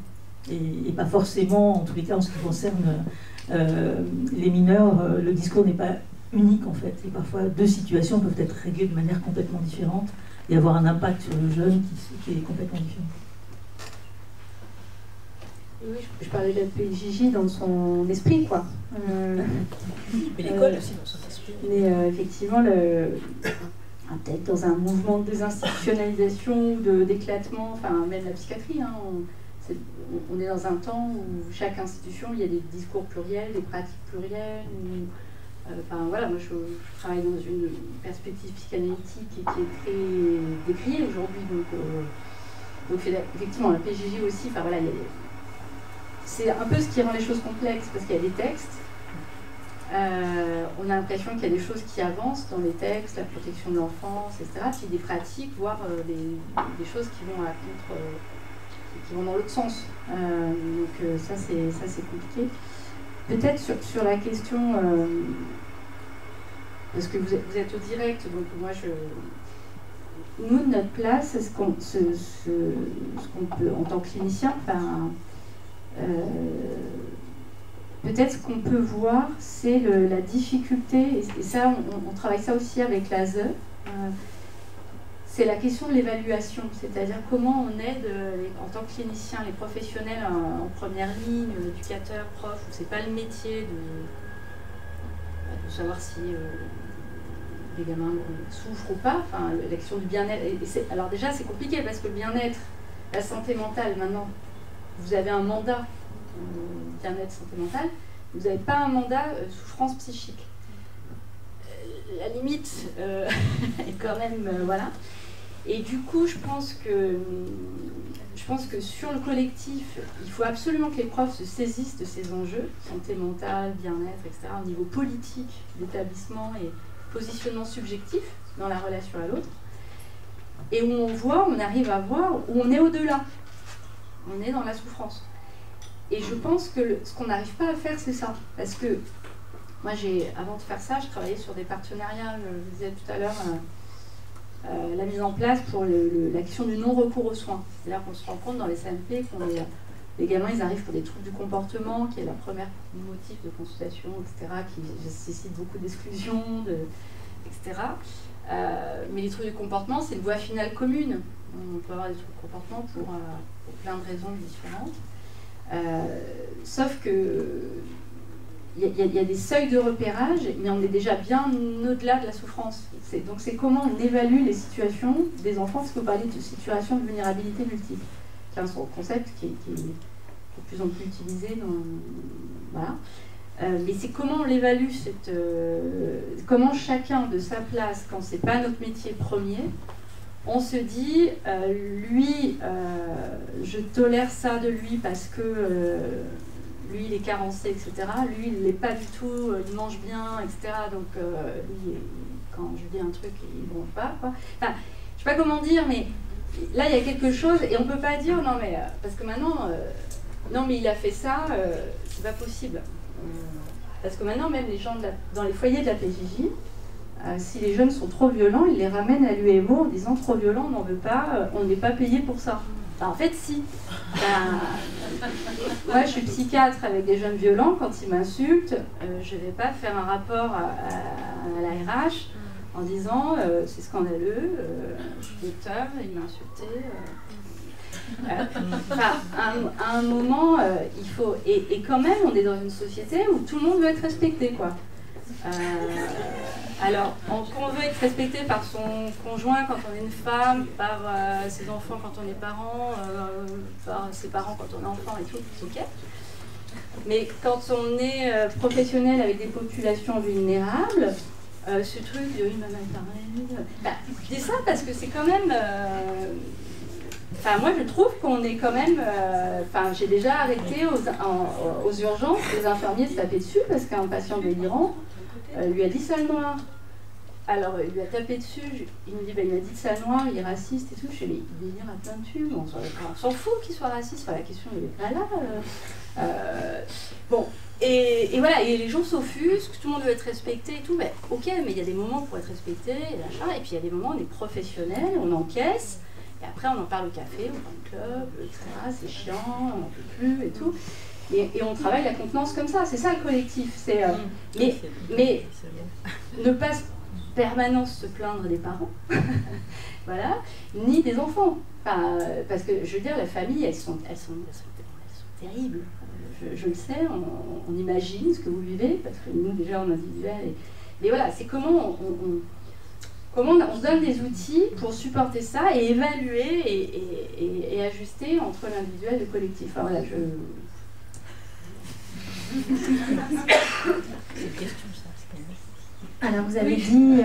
Et pas forcément, en tous les cas en ce qui concerne les mineurs, le discours n'est pas unique en fait. Et parfois deux situations peuvent être réglées de manière complètement différente et avoir un impact sur le jeune qui est complètement différent. Oui, je parlais de la PJJ dans son esprit, quoi. Mais l'école aussi dans son esprit. Mais effectivement, peut-être dans un mouvement de désinstitutionnalisation, d'éclatement, enfin même la psychiatrie, on est dans un temps où chaque institution, il y a des discours pluriels, des pratiques plurielles. Enfin voilà, moi je travaille dans une perspective psychanalytique qui est très décriée aujourd'hui. Donc effectivement, la PJJ aussi, enfin voilà, c'est un peu ce qui rend les choses complexes, parce qu'il y a des textes. On a l'impression qu'il y a des choses qui avancent dans les textes, la protection de l'enfance, etc. Puis des pratiques, voire des choses qui vont à contre, qui vont dans l'autre sens. Donc ça c'est compliqué. Peut-être sur la question, parce que vous êtes au direct, donc moi nous de notre place, ce qu'on peut en tant que clinicien, enfin. Peut-être ce qu'on peut voir, c'est la difficulté, et ça, on travaille ça aussi avec l'ASE, c'est la question de l'évaluation, c'est-à-dire comment on aide, en tant que clinicien, les professionnels en première ligne, éducateurs, profs, où c'est pas le métier de savoir si les gamins souffrent ou pas, enfin, l'action du bien-être. Alors déjà, c'est compliqué, parce que le bien-être, la santé mentale, maintenant, vous avez un mandat bien-être santé mentale, vous n'avez pas un mandat souffrance psychique. La limite est quand même voilà. Et du coup, je pense que sur le collectif, il faut absolument que les profs se saisissent de ces enjeux, santé mentale, bien-être, etc., au niveau politique d'établissement et positionnement subjectif dans la relation à l'autre, et où on arrive à voir où on est au-delà. On est dans la souffrance. Et je pense que ce qu'on n'arrive pas à faire, c'est ça. Parce que moi, avant de faire ça, je travaillais sur des partenariats, je vous disais tout à l'heure, la mise en place pour la question du non-recours aux soins. C'est-à-dire qu'on se rend compte dans les CMP les gamins, ils arrivent pour des troubles du comportement, qui est la première motif de consultation, etc., qui nécessite beaucoup d'exclusion, etc. Mais les troubles du comportement, c'est une voie finale commune. On peut avoir des troubles du comportement pour plein de raisons différentes. Sauf que il y a des seuils de repérage, mais on est déjà bien au-delà de la souffrance. Donc c'est comment on évalue les situations des enfants, parce que vous parlez de situations de vulnérabilité multiple, qui est un concept qui est de plus en plus utilisé voilà. Mais c'est comment on l'évalue, comment chacun de sa place, quand c'est pas notre métier premier, on se dit, lui, je tolère ça de lui parce que lui, il est carencé, etc. Lui, il l'est pas du tout, il mange bien, etc. Donc, lui, quand je dis un truc, il ne bronche pas, quoi. Enfin, je sais pas comment dire, mais là, il y a quelque chose, et on peut pas dire, non, mais, parce que maintenant, non, mais il a fait ça, c'est pas possible. Parce que maintenant, même les gens dans les foyers de la PJJ, si les jeunes sont trop violents, ils les ramènent à l'UMO en disant trop violent, on n'en veut pas, on n'est pas payé pour ça. Enfin, en fait, si. Moi, je suis psychiatre avec des jeunes violents, quand ils m'insultent, je ne vais pas faire un rapport à la RH en disant c'est scandaleux, je suis docteur, il m'a insulté. À un moment, il faut. Et quand même, on est dans une société où tout le monde veut être respecté, quoi. Alors, qu'on veut être respecté par son conjoint quand on est une femme, par ses enfants quand on est parent, par ses parents quand on est enfant et tout, c'est ok. Mais quand on est professionnel avec des populations vulnérables, ce truc de oui, maman parlé. Je dis ça parce que c'est quand même. Moi, je trouve qu'on est quand même. J'ai déjà arrêté aux urgences les infirmiers de se taper dessus parce qu'un patient délirant lui a dit sale noire. Alors, il lui a tapé dessus. Il me dit il m'a dit sale noire, il est raciste et tout. Je dis mais il délire à plein de tubes. On s'en fout qu'il soit raciste. Enfin, la question, il n'est pas là. Bon. Et voilà, et les gens s'offusquent, tout le monde veut être respecté et tout. Ok, mais il y a des moments pour être respecté, et puis il y a des moments où on est professionnel, on encaisse. Et après, on en parle au café, au club, etc. C'est chiant, on n'en peut plus et tout. Et on travaille la contenance comme ça. C'est ça le collectif. Mais ne pas permanence se plaindre des parents, voilà, ni des enfants. Parce que je veux dire, la famille, elles sont terribles. Je le sais, on imagine ce que vous vivez, parce que nous, déjà, en individuel. Mais voilà, c'est comment comment on se donne des outils pour supporter ça et évaluer et ajuster entre l'individuel et le collectif. Enfin, voilà, Alors vous avez dit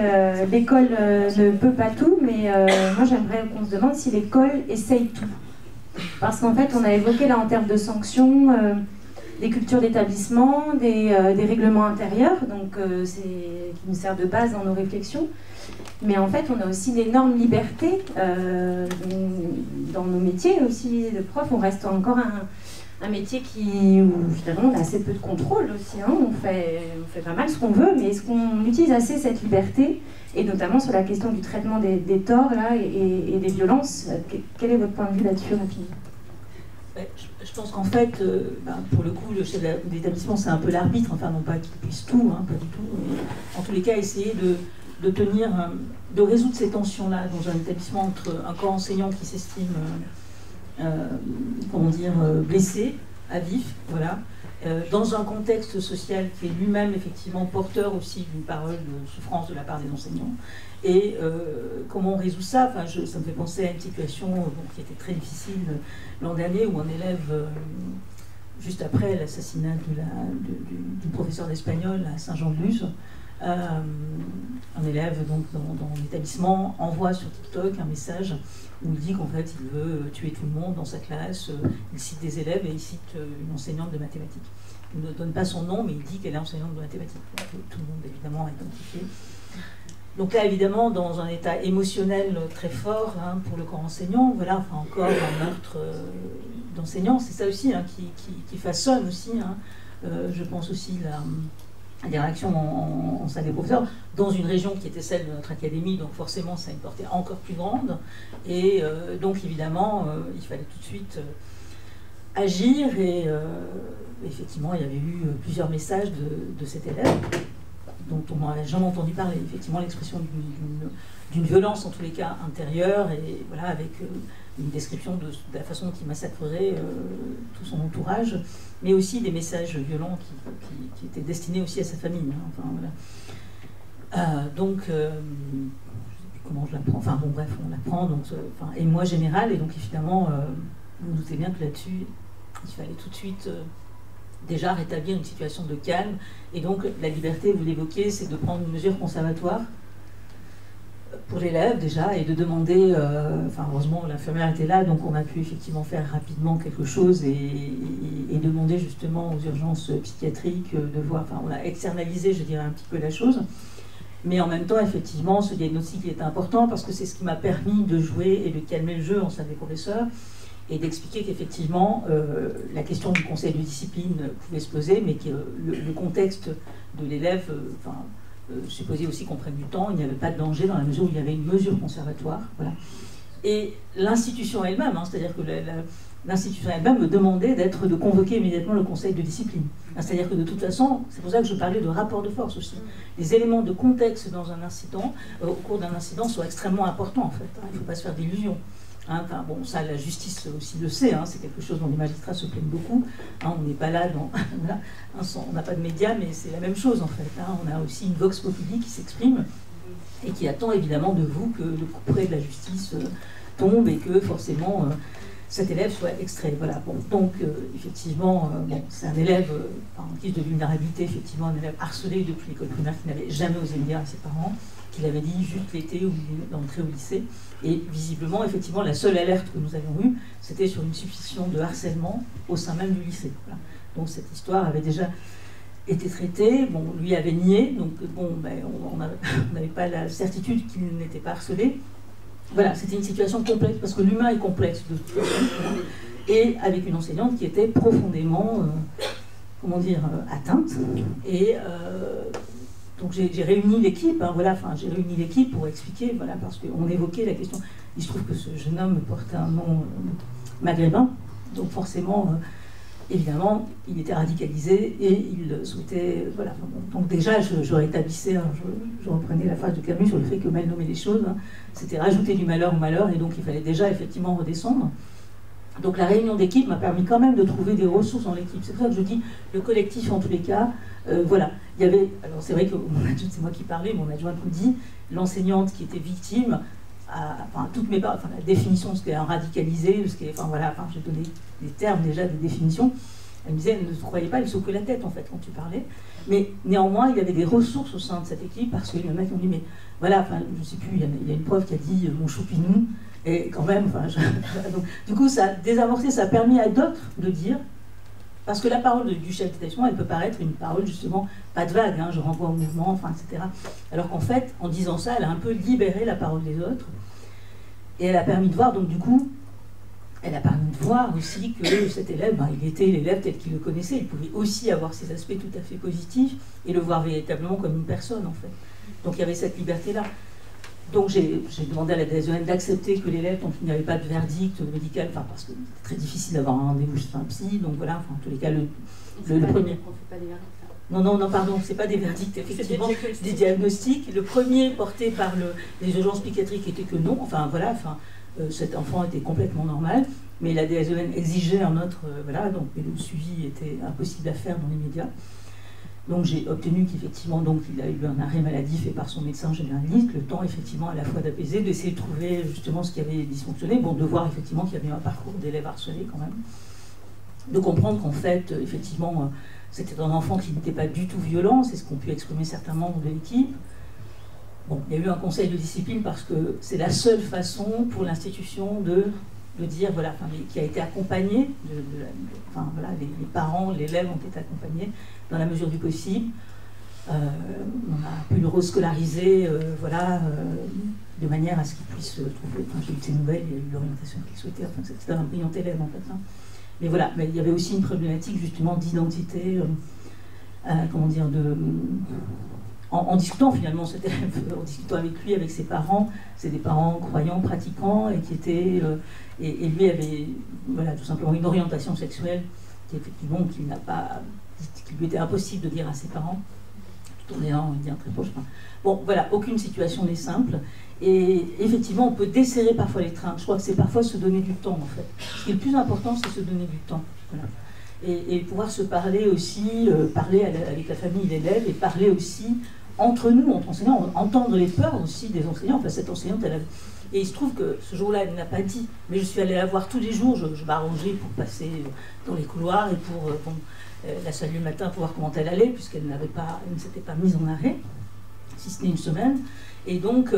l'école ne peut pas tout, mais moi j'aimerais qu'on se demande si l'école essaye tout. Parce qu'en fait on a évoqué là en termes de sanctions des cultures d'établissement, des règlements intérieurs, donc qui nous servent de base dans nos réflexions. Mais en fait on a aussi d'énormes libertés dans nos métiers aussi de prof. On reste encore un métier où finalement on a assez peu de contrôle aussi, hein. On fait pas mal ce qu'on veut, mais est-ce qu'on utilise assez cette liberté, et notamment sur la question du traitement des torts là, et des violences. Quel est votre point de vue là-dessus rapidement? Je pense qu'en fait, pour le coup, le chef d'établissement c'est un peu l'arbitre, enfin non pas qu'il puisse tout, hein, pas du tout, mais en tous les cas essayer de résoudre ces tensions-là dans un établissement entre un corps enseignant qui s'estime blessé, à vif, voilà, dans un contexte social qui est lui-même effectivement porteur aussi d'une parole de souffrance de la part des enseignants. Et comment on résout ça? Enfin, ça me fait penser à une situation qui était très difficile l'an dernier, où un élève, juste après l'assassinat du professeur d'espagnol à Saint-Jean-de-Luz, un élève donc, dans l'établissement envoie sur TikTok un message où il dit qu'en fait il veut tuer tout le monde dans sa classe. Il cite des élèves et il cite une enseignante de mathématiques. Il ne donne pas son nom, mais il dit qu'elle est enseignante de mathématiques. Tout le monde évidemment a identifié. Donc là évidemment dans un état émotionnel très fort, hein, pour le corps enseignant, voilà, enfin encore un meurtre d'enseignants. C'est ça aussi, hein, qui façonne aussi, hein, je pense aussi des réactions en salle des professeurs, dans une région qui était celle de notre académie, donc forcément ça a une portée encore plus grande, et donc évidemment il fallait tout de suite agir, et effectivement il y avait eu plusieurs messages de cet élève, dont on n'avait jamais entendu parler, effectivement l'expression d'une violence en tous les cas intérieure, et voilà, avec une description de la façon dont il massacrerait tout son entourage, mais aussi des messages violents qui étaient destinés aussi à sa famille. Hein, enfin, voilà. Comment je l'apprends? Enfin bon, bref, on l'apprend, donc, et moi général, et donc évidemment, vous vous doutez bien que là-dessus, il fallait tout de suite déjà rétablir une situation de calme, et donc la liberté, vous l'évoquez, c'est de prendre une mesure conservatoire pour l'élève déjà, et de demander, heureusement l'infirmière était là, donc on a pu effectivement faire rapidement quelque chose et demander justement aux urgences psychiatriques de voir, on a externalisé, je dirais, un petit peu la chose, mais en même temps effectivement ce diagnostic est important parce que c'est ce qui m'a permis de jouer et de calmer le jeu en salle des professeurs, et d'expliquer qu'effectivement la question du conseil de discipline pouvait se poser, mais que le contexte de l'élève supposait aussi qu'on prenne du temps, il n'y avait pas de danger dans la mesure où il y avait une mesure conservatoire. Voilà. Et l'institution elle-même, hein, c'est-à-dire que l'institution elle-même me demandait de convoquer immédiatement le conseil de discipline. C'est-à-dire que de toute façon, c'est pour ça que je parlais de rapport de force aussi. Les éléments de contexte dans un incident, au cours d'un incident, sont extrêmement importants en fait. Hein, il ne faut pas se faire d'illusions. Hein, bon, ça, la justice aussi le sait, hein, c'est quelque chose dont les magistrats se plaignent beaucoup. Hein, on n'est pas là voilà, on n'a pas de médias, mais c'est la même chose en fait. Hein, on a aussi une vox populi qui s'exprime et qui attend évidemment de vous que le couperet de la justice tombe et que forcément cet élève soit extrait. Voilà. Bon, donc effectivement, c'est un élève en guise de vulnérabilité, effectivement un élève harcelé depuis l'école primaire qui n'avait jamais osé le dire à ses parents, qu'il avait dit juste l'été où il est entré au lycée. Et visiblement, effectivement, la seule alerte que nous avions eue, c'était sur une suspicion de harcèlement au sein même du lycée. Voilà. Donc cette histoire avait déjà été traitée. Bon, lui avait nié, donc on n'avait pas la certitude qu'il n'était pas harcelé. Voilà, c'était une situation complexe, parce que l'humain est complexe de toute façon, et avec une enseignante qui était profondément, atteinte. Et donc j'ai réuni l'équipe, hein, voilà, j'ai réuni l'équipe pour expliquer, voilà, parce qu'on évoquait la question. Il se trouve que ce jeune homme portait un nom maghrébin, donc forcément, évidemment, il était radicalisé et il souhaitait, voilà. Donc déjà, je rétablissais, hein, je reprenais la phrase de Camus sur le fait que mal nommer les choses, hein, c'était rajouter du malheur au malheur, et donc il fallait déjà effectivement redescendre. Donc la réunion d'équipe m'a permis quand même de trouver des ressources dans l'équipe. C'est pour ça que je dis le collectif en tous les cas, voilà. il y avait, alors c'est vrai que c'est moi qui parlais, mon adjointe me dit, l'enseignante qui était victime, enfin, toutes mes parts, enfin, la définition de ce qu'est un radicalisé, ce qu'est, enfin voilà, enfin, j'ai donné des termes déjà, des définitions. Elle me disait, ne te croyais pas, elle secouait la tête en fait quand tu parlais. Mais néanmoins, il y avait des ressources au sein de cette équipe parce que les mecs ont dit, mais voilà, enfin, je sais plus, il y a une prof qui a dit mon choupinou, et quand même, enfin, donc, du coup, ça a désamorcé, ça a permis à d'autres de dire. Parce que la parole du chef d'établissement, elle peut paraître une parole justement, pas de vague, hein, je renvoie au mouvement, enfin, etc. Alors qu'en fait, en disant ça, elle a un peu libéré la parole des autres. Et elle a permis de voir, donc du coup, elle a permis de voir aussi que cet élève, ben, il était l'élève tel qu'il le connaissait. Il pouvait aussi avoir ses aspects tout à fait positifs et le voir véritablement comme une personne, en fait. Donc il y avait cette liberté-là. Donc j'ai demandé à la DSEN d'accepter que l'élève, donc il n'y avait pas de verdict médical, enfin parce que c'est très difficile d'avoir un rendez-vous chez un psy, donc voilà, enfin en tous les cas, le premier... On ne fait pas des verdicts. Non, pardon, c'est pas des verdicts, effectivement, des diagnostics. Le premier porté par les urgences psychiatriques était que non, enfin voilà, enfin, cet enfant était complètement normal, mais la DSEN exigeait un autre, voilà, donc mais le suivi était impossible à faire dans les médias. Donc j'ai obtenu qu'effectivement, donc il a eu un arrêt maladie fait par son médecin généraliste, le temps effectivement à la fois d'apaiser, d'essayer de trouver justement ce qui avait dysfonctionné, bon, de voir effectivement qu'il y avait un parcours d'élève harcelé quand même, de comprendre qu'en fait, effectivement, c'était un enfant qui n'était pas du tout violent, c'est ce qu'ont pu exprimer certains membres de l'équipe. Bon, il y a eu un conseil de discipline parce que c'est la seule façon pour l'institution de dire, voilà, enfin, qui a été accompagné, enfin, voilà, les parents, l'élève ont été accompagnés dans la mesure du possible. On a pu le rescolariser, voilà, de manière à ce qu'il puisse trouver, enfin, j'ai eu de ses nouvelles, il y a eu l'orientation qu'il souhaitait, enfin, c'était un brillant élève en fait. Hein. Mais voilà, mais il y avait aussi une problématique justement d'identité, comment dire, en discutant finalement cet élève, en discutant avec lui, avec ses parents, c'est des parents croyants, pratiquants, et qui étaient, et lui avait, voilà, tout simplement une orientation sexuelle qui effectivement, qui lui était impossible de dire à ses parents, tout en ayant un lien très proche. Enfin, bon, voilà, aucune situation n'est simple. Et effectivement, on peut desserrer parfois les trains. Je crois que c'est parfois se donner du temps, en fait. Ce qui est le plus important, c'est se donner du temps. Voilà. Et pouvoir se parler aussi, parler avec la famille, l'élève, et parler aussi entre nous, entre enseignants, entendre les peurs aussi des enseignants. Enfin, cette enseignante, elle a... Et il se trouve que ce jour-là, elle ne l'a pas dit, mais je suis allée la voir tous les jours. Je m'arrangeais pour passer dans les couloirs et pour la saluer le matin pour voir comment elle allait, puisqu'elle ne s'était pas mise en arrêt, si ce n'est une semaine. Et donc,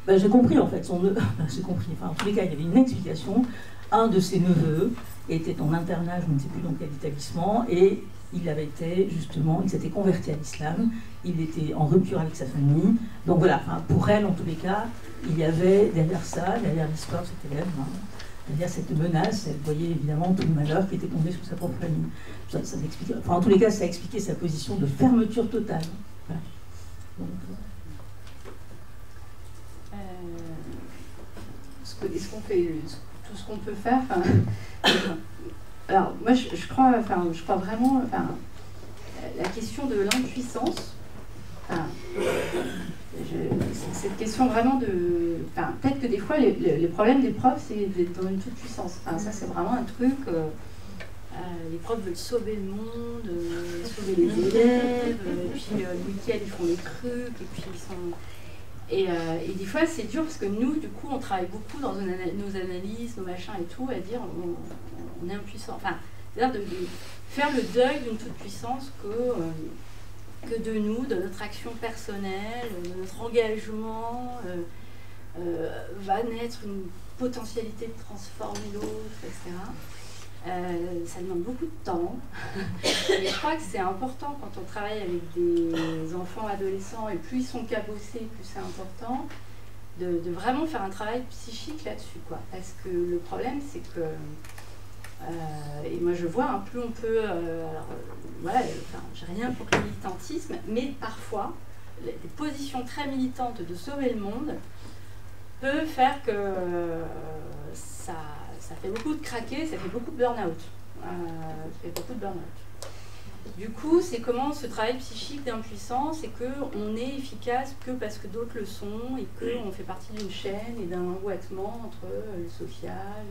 j'ai compris en fait son neveu. J'ai compris. Enfin, en tous les cas, il y avait une explication. Un de ses neveux était en internat, je ne sais plus dans quel établissement, et il avait été justement, il s'était converti à l'islam. Il était en rupture avec sa famille. Donc voilà. Enfin, pour elle, en tous les cas, il y avait derrière ça, derrière l'histoire de cet élève, derrière cette menace, elle voyait évidemment tout le malheur qui était tombé sur sa propre famille. Ça enfin, en tous les cas, ça a expliqué sa position de fermeture totale. Voilà. Donc, est-ce qu'on fait tout ce qu'on peut faire, alors moi je crois vraiment, la question de l'impuissance, cette question vraiment de, peut-être que des fois les problèmes des profs c'est d'être dans une toute puissance, ça c'est vraiment un truc, les profs veulent sauver le monde, sauver les élèves, et puis le week-end ils font des trucs, et puis ils sont... Et des fois c'est dur parce que nous du coup on travaille beaucoup dans nos analyses, nos machins et tout, à dire on est impuissant, enfin c'est-à-dire de faire le deuil d'une toute puissance que de nous, de notre action personnelle, de notre engagement va naître une potentialité de transformer l'autre, etc. Ça demande beaucoup de temps. Et je crois que c'est important quand on travaille avec des enfants adolescents, et plus ils sont cabossés, plus c'est important, de vraiment faire un travail psychique là-dessus, quoi. Parce que le problème, c'est que, et moi je vois, plus on peut, voilà, j'ai rien pour le militantisme, mais parfois, des positions très militantes de sauver le monde peut faire que ça fait beaucoup de craquer, ça fait beaucoup de burn-out. Du coup, c'est comment ce travail psychique d'impuissance et qu'on est efficace que parce que d'autres le sont et qu'on fait partie d'une chaîne et d'un emboîtement entre le social,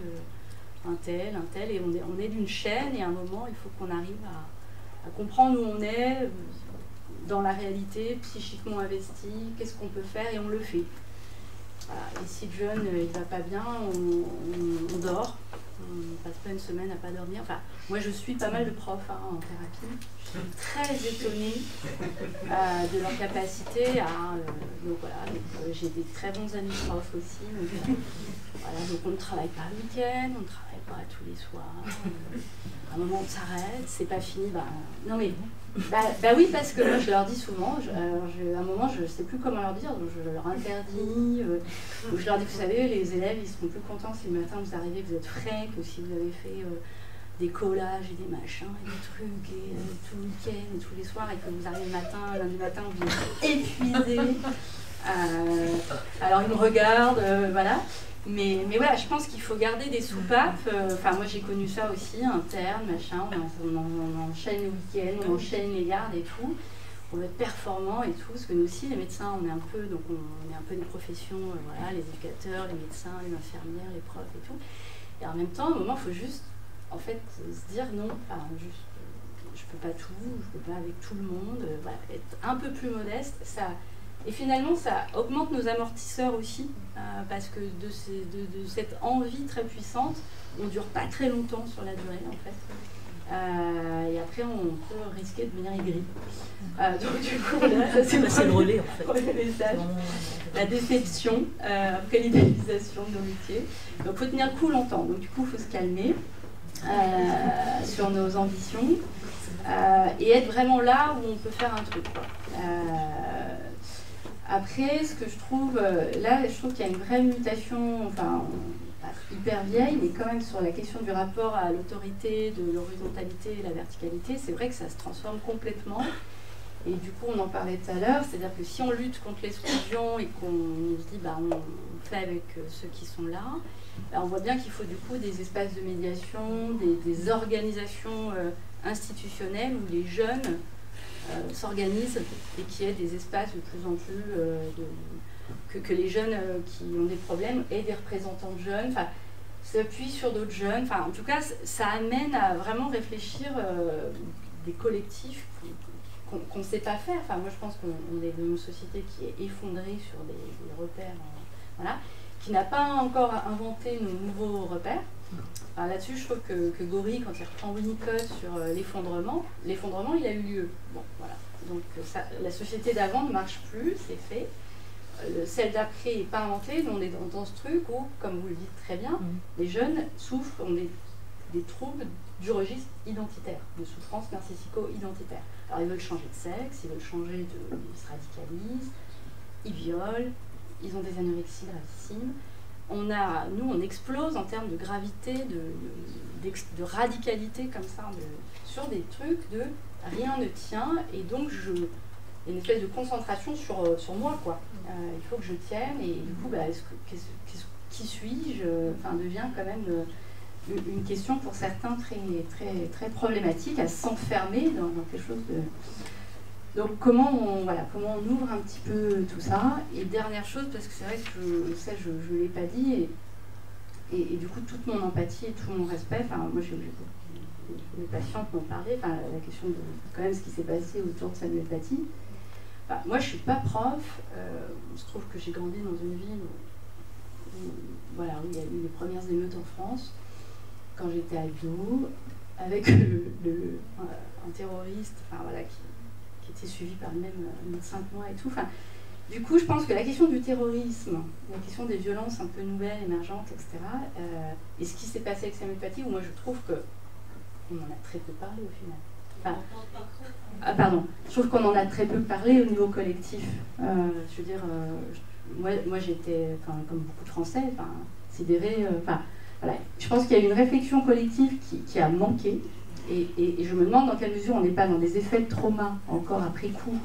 un tel, et on est d'une chaîne et à un moment, il faut qu'on arrive à comprendre où on est, dans la réalité, psychiquement investi, qu'est-ce qu'on peut faire et on le fait. Voilà. Et si le jeune il va pas bien, on dort. On passe pas une semaine à pas dormir. Enfin, moi je suis pas mal de profs en thérapie. Je suis très étonnée de leur capacité à. Donc voilà, j'ai des très bons amis profs aussi. Donc, voilà, donc on ne travaille pas le week-end, on ne travaille pas tous les soirs. À un moment on s'arrête, c'est pas fini. Non mais. Oui, parce que moi je leur dis souvent, à un moment je ne sais plus comment leur dire, donc je leur interdis, ou je leur dis, vous savez, les élèves ils seront plus contents si le matin vous arrivez, vous êtes frais, que si vous avez fait des collages et des machins et des trucs et tout le week-end et tous les soirs et que vous arrivez le matin, lundi matin, vous êtes épuisés. Alors ils me regardent, voilà. Mais voilà, je pense qu'il faut garder des soupapes. Enfin, moi j'ai connu ça aussi, interne, machin, on enchaîne le week-end, on enchaîne les gardes et tout. On veut être performant et tout, parce que nous aussi, les médecins, on est un peu des professions, voilà, les éducateurs, les médecins, les infirmières, les profs et tout. Et en même temps, à un moment, il faut juste, en fait, se dire non, je peux pas tout, je peux pas avec tout le monde, voilà, être un peu plus modeste, ça. Et finalement, ça augmente nos amortisseurs aussi, parce que de cette envie très puissante, on ne dure pas très longtemps sur la durée, en fait. Et après, on peut risquer de devenir aigri. Donc, du coup, là, ça c'est le relais, en fait. Le message. La déception, après l'idéalisation de nos métiers. Donc, il faut tenir le coup longtemps. Donc, du coup, il faut se calmer sur nos ambitions et être vraiment là où on peut faire un truc, quoi. Après, ce que je trouve, là, je trouve qu'il y a une vraie mutation, enfin, pas hyper vieille, mais quand même sur la question du rapport à l'autorité, de l'horizontalité et la verticalité, c'est vrai que ça se transforme complètement. Et du coup, on en parlait tout à l'heure, c'est-à-dire que si on lutte contre l'exclusion et qu'on se dit, on fait avec ceux qui sont là, on voit bien qu'il faut du coup des espaces de médiation, des organisations institutionnelles où les jeunes s'organisent et qu'il y ait des espaces de plus en plus que les jeunes qui ont des problèmes aient des représentants de jeunes, s'appuient sur d'autres jeunes. En tout cas, ça amène à vraiment réfléchir des collectifs qu'on ne sait pas faire. Moi, je pense qu'on est dans une société qui est effondrée sur des repères, voilà, qui n'a pas encore inventé nos nouveaux repères. Là-dessus, je trouve que Gori, quand il reprend Winnicott sur l'effondrement, il a eu lieu. Bon, voilà. Donc, la société d'avant ne marche plus, c'est fait. Celle d'après n'est pas inventée, on est dans ce truc où, comme vous le dites très bien, les jeunes souffrent, ont des troubles du registre identitaire, de souffrance narcissico-identitaire. Alors, ils veulent changer de sexe, ils veulent changer ils se radicalisent, ils violent, ils ont des anorexies gravissimes. Nous, on explose en termes de gravité, de radicalité comme ça, sur des trucs de rien ne tient, et donc il y a une espèce de concentration sur moi, quoi. Il faut que je tienne, et du coup, qui suis-je devient quand même une question pour certains très, très, très problématique à s'enfermer dans quelque chose de... Donc comment on ouvre un petit peu tout ça. Et dernière chose, parce que c'est vrai que je ne l'ai pas dit, et du coup toute mon empathie et tout mon respect, moi j'ai des patientes m'ont parlé, la question de quand même ce qui s'est passé autour de Samuel Paty. Moi je ne suis pas prof, il se trouve que j'ai grandi dans une ville où il y a eu les premières émeutes en France, quand j'étais ado, avec un terroriste, qui était suivi par le même 5 mois et tout. Du coup, je pense que la question du terrorisme, la question des violences un peu nouvelles, émergentes, etc., et ce qui s'est passé avec Samuel Paty, où moi je trouve qu'on en a très peu parlé au final. Je trouve qu'on en a très peu parlé au niveau collectif. Je veux dire, moi j'étais, comme beaucoup de Français, sidérée. Voilà. Je pense qu'il y a une réflexion collective qui a manqué. Et je me demande dans quelle mesure on n'est pas dans des effets de trauma encore après coup,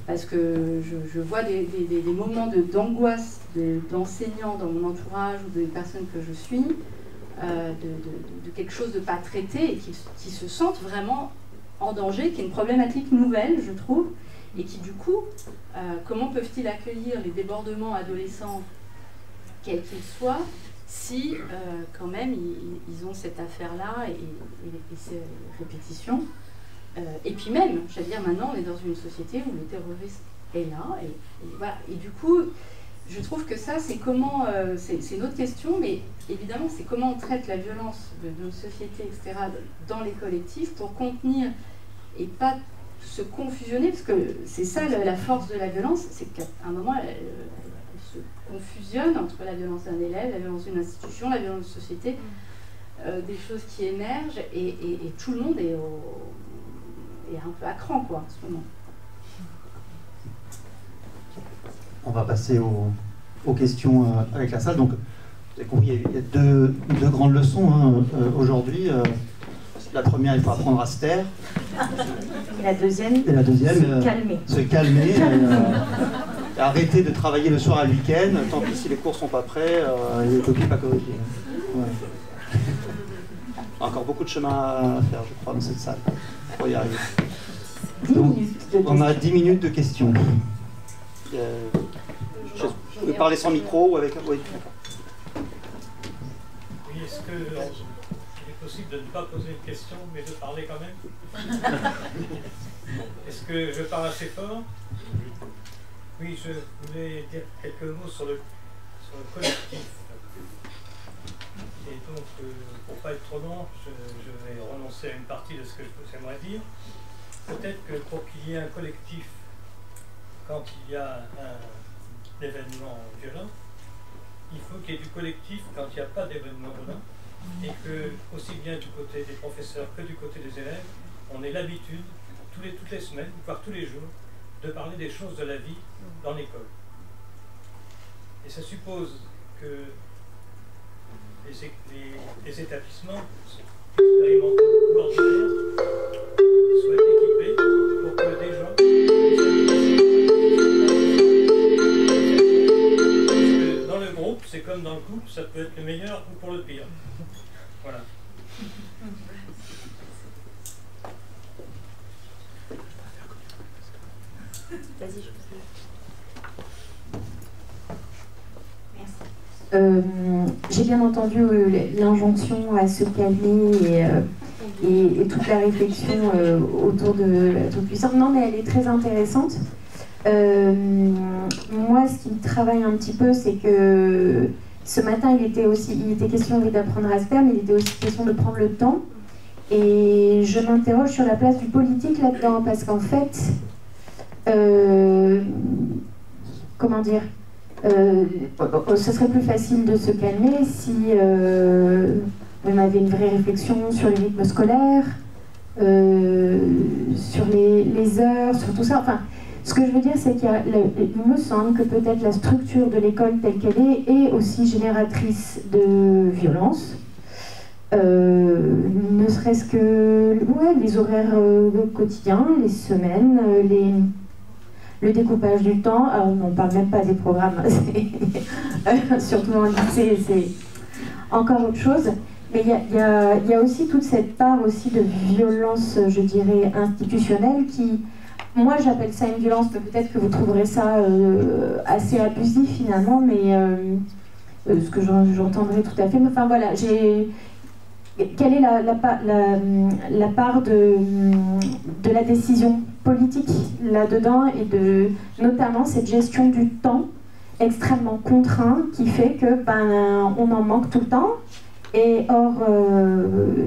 parce que je vois des moments d'angoisse d'enseignants dans mon entourage ou des personnes que je suis, de quelque chose de pas traité et qui se sentent vraiment en danger, qui est une problématique nouvelle, je trouve, et qui du coup, comment peuvent-ils accueillir les débordements adolescents, quels qu'ils soient, si quand même ils ont cette affaire-là et ces répétitions. Et puis même, j'allais dire, maintenant, on est dans une société où le terrorisme est là. Et voilà. Et du coup, je trouve que ça, c'est comment... c'est une autre question, mais évidemment, c'est comment on traite la violence de notre société, etc., dans les collectifs pour contenir et pas se confusionner, parce que c'est ça la force de la violence, c'est qu'à un moment, elle se confusionne entre la violence d'un élève, la violence d'une institution, la violence de société, des choses qui émergent, et tout le monde est un peu à cran, quoi, en ce moment. On va passer aux questions avec la salle. Donc, vous avez compris, il y a deux grandes leçons aujourd'hui. La première, il faut apprendre à se taire. Et la deuxième, se calmer. Se calmer. Et arrêter de travailler le soir à le week-end. Tant pis si les cours sont pas prêts, les copies pas corrigées. Ouais. Encore beaucoup de chemin à faire, je crois, dans cette salle, pour y arriver. Donc, on a 10 minutes de questions. Vous pouvez parler sans micro ou avec... Oui, d'accord. Oui, est-ce qu'il est possible de ne pas poser une question, mais de parler quand même? Est-ce que je parle assez fort? Oui, je voulais dire quelques mots sur le collectif. Et donc, pour ne pas être trop long, je vais renoncer à une partie de ce que j'aimerais dire. Peut-être que pour qu'il y ait un collectif, quand il y a un événement violent, il faut qu'il y ait du collectif quand il n'y a pas d'événement violent, et que, aussi bien du côté des professeurs que du côté des élèves, on ait l'habitude, toutes les semaines, voire tous les jours, de parler des choses de la vie dans l'école. Et ça suppose que les établissements expérimentaux ou ordinaires soient équipés pour que des gens... Parce que dans le groupe, c'est comme dans le couple, ça peut être le meilleur ou pour le pire. Voilà. Vas-y, je J'ai bien entendu l'injonction à se calmer et toute la réflexion autour de la toute-puissance. Non, mais elle est très intéressante. Moi, ce qui me travaille un petit peu, c'est que ce matin, il était question d'apprendre à se taire, mais il était aussi question de prendre le temps. Et je m'interroge sur la place du politique là-dedans, parce qu'en fait, comment dire, ce serait plus facile de se calmer si on avait une vraie réflexion sur les rythmes scolaires, sur les heures, sur tout ça. Enfin, ce que je veux dire, c'est qu'il me semble que peut-être la structure de l'école telle qu'elle est aussi génératrice de violence. Ne serait-ce que les horaires quotidiens, les semaines, le découpage du temps. Alors, on ne parle même pas des programmes, surtout en lycée, c'est encore autre chose. Mais il y a aussi toute cette part aussi de violence, je dirais, institutionnelle qui, moi j'appelle ça une violence, mais peut-être que vous trouverez ça assez abusif finalement, mais ce que j'entendrai tout à fait. Mais enfin voilà, quelle est la part de la décision politique là-dedans et de notamment cette gestion du temps extrêmement contraint qui fait que on en manque tout le temps. Et or,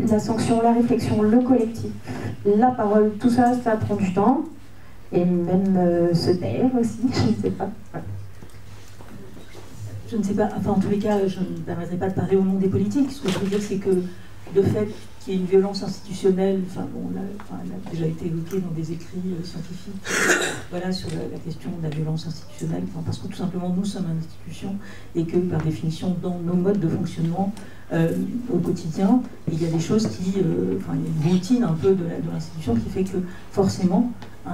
la sanction, la réflexion, le collectif, la parole, tout ça, ça prend du temps. Et même se taire aussi, je ne sais pas. Ouais. Je ne sais pas, enfin en tous les cas, je ne me permettrai pas de parler au nom des politiques. Ce que je veux dire, c'est que le fait qu'il y ait une violence institutionnelle, enfin bon, elle a déjà été évoquée dans des écrits scientifiques, voilà, sur la question de la violence institutionnelle, enfin, parce que tout simplement nous sommes une institution et que par définition dans nos modes de fonctionnement au quotidien, il y a des choses qui, enfin il y a une routine un peu de l'institution qui fait que forcément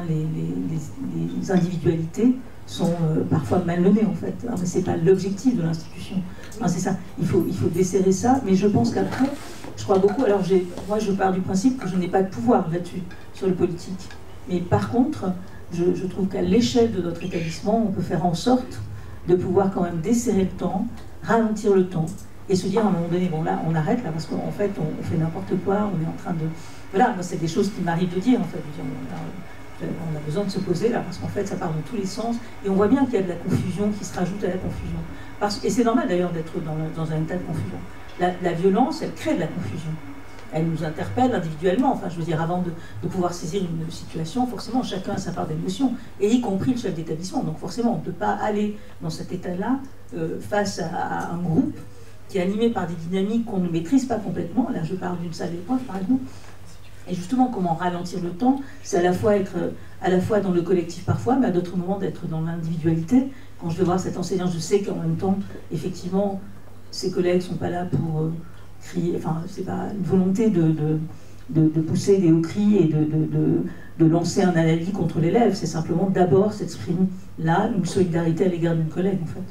les individualités sont parfois malmenées en fait. Alors, mais c'est pas l'objectif de l'institution. C'est ça. Il faut desserrer ça. Mais je pense qu'après, je crois beaucoup. Alors moi, je pars du principe que je n'ai pas de pouvoir là-dessus sur le politique. Mais par contre, je trouve qu'à l'échelle de notre établissement, on peut faire en sorte de pouvoir quand même desserrer le temps, ralentir le temps et se dire à un moment donné, bon là, on arrête là parce qu'en fait, on fait n'importe quoi. On est en train voilà, moi c'est des choses qui m'arrivent de dire en fait. On a besoin de se poser là, parce qu'en fait ça part dans tous les sens, et on voit bien qu'il y a de la confusion qui se rajoute à la confusion. Et c'est normal d'ailleurs d'être dans un état de confusion. La violence, elle crée de la confusion. Elle nous interpelle individuellement, enfin je veux dire, avant de pouvoir saisir une situation, forcément chacun a sa part d'émotion, et y compris le chef d'établissement. Donc forcément on ne peut pas aller dans cet état-là face à un groupe qui est animé par des dynamiques qu'on ne maîtrise pas complètement. Là je parle d'une salle d'épreuve par exemple. Et justement, comment ralentir le temps, c'est à la fois être à la fois dans le collectif parfois, mais à d'autres moments d'être dans l'individualité. Quand je vais voir cet enseignant, je sais qu'en même temps, effectivement, ses collègues ne sont pas là pour crier, enfin, c'est pas une volonté de pousser des hauts cris et de lancer un analyse contre l'élève, c'est simplement d'abord s'exprimer là, une solidarité à l'égard d'une collègue, en fait.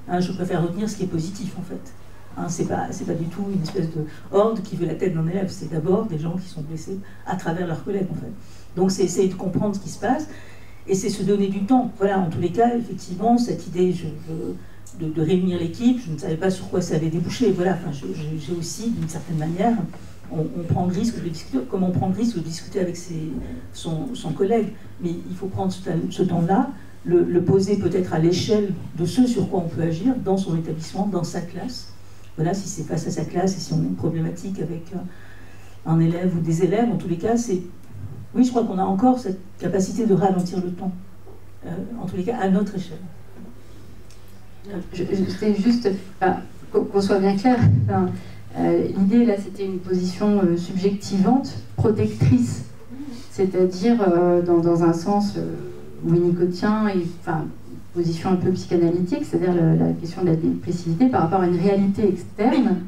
Hein, je préfère retenir ce qui est positif, en fait. Hein, c'est pas du tout une espèce de horde qui veut la tête d'un élève, c'est d'abord des gens qui sont blessés à travers leurs collègues, en fait. Donc c'est essayer de comprendre ce qui se passe, et c'est se donner du temps. Voilà, en tous les cas, effectivement, cette idée de réunir l'équipe, je ne savais pas sur quoi ça allait déboucher. Voilà, enfin, j'ai aussi, d'une certaine manière, on prend le risque de discuter, comme on prend le risque de discuter avec son collègue, mais il faut prendre ce temps-là, le poser peut-être à l'échelle de ce sur quoi on peut agir dans son établissement, dans sa classe. Voilà, si c'est face à sa classe et si on a une problématique avec un élève ou des élèves, en tous les cas, c'est... Oui, je crois qu'on a encore cette capacité de ralentir le temps, en tous les cas, à notre échelle. C'était juste, qu'on soit bien clair, l'idée là, c'était une position subjectivante, protectrice, c'est-à-dire dans un sens winnicottien, position un peu psychanalytique, c'est-à-dire la question de la dépressivité par rapport à une réalité externe,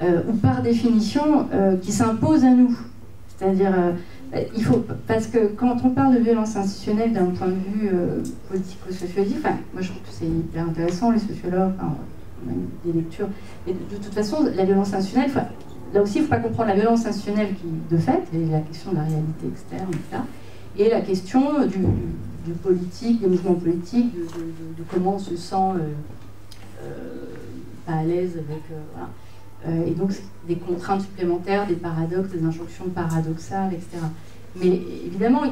ou par définition qui s'impose à nous. C'est-à-dire, parce que quand on parle de violence institutionnelle d'un point de vue politico-sociologique, moi je trouve que c'est hyper intéressant, les sociologues, on a des lectures, mais de toute façon, la violence institutionnelle, là aussi il ne faut pas comprendre la violence institutionnelle qui, de fait, est la question de la réalité externe, etc., et la question du politique, des mouvements politiques, de comment on se sent pas à l'aise avec... voilà. Et donc des contraintes supplémentaires, des paradoxes, des injonctions paradoxales, etc. Mais évidemment,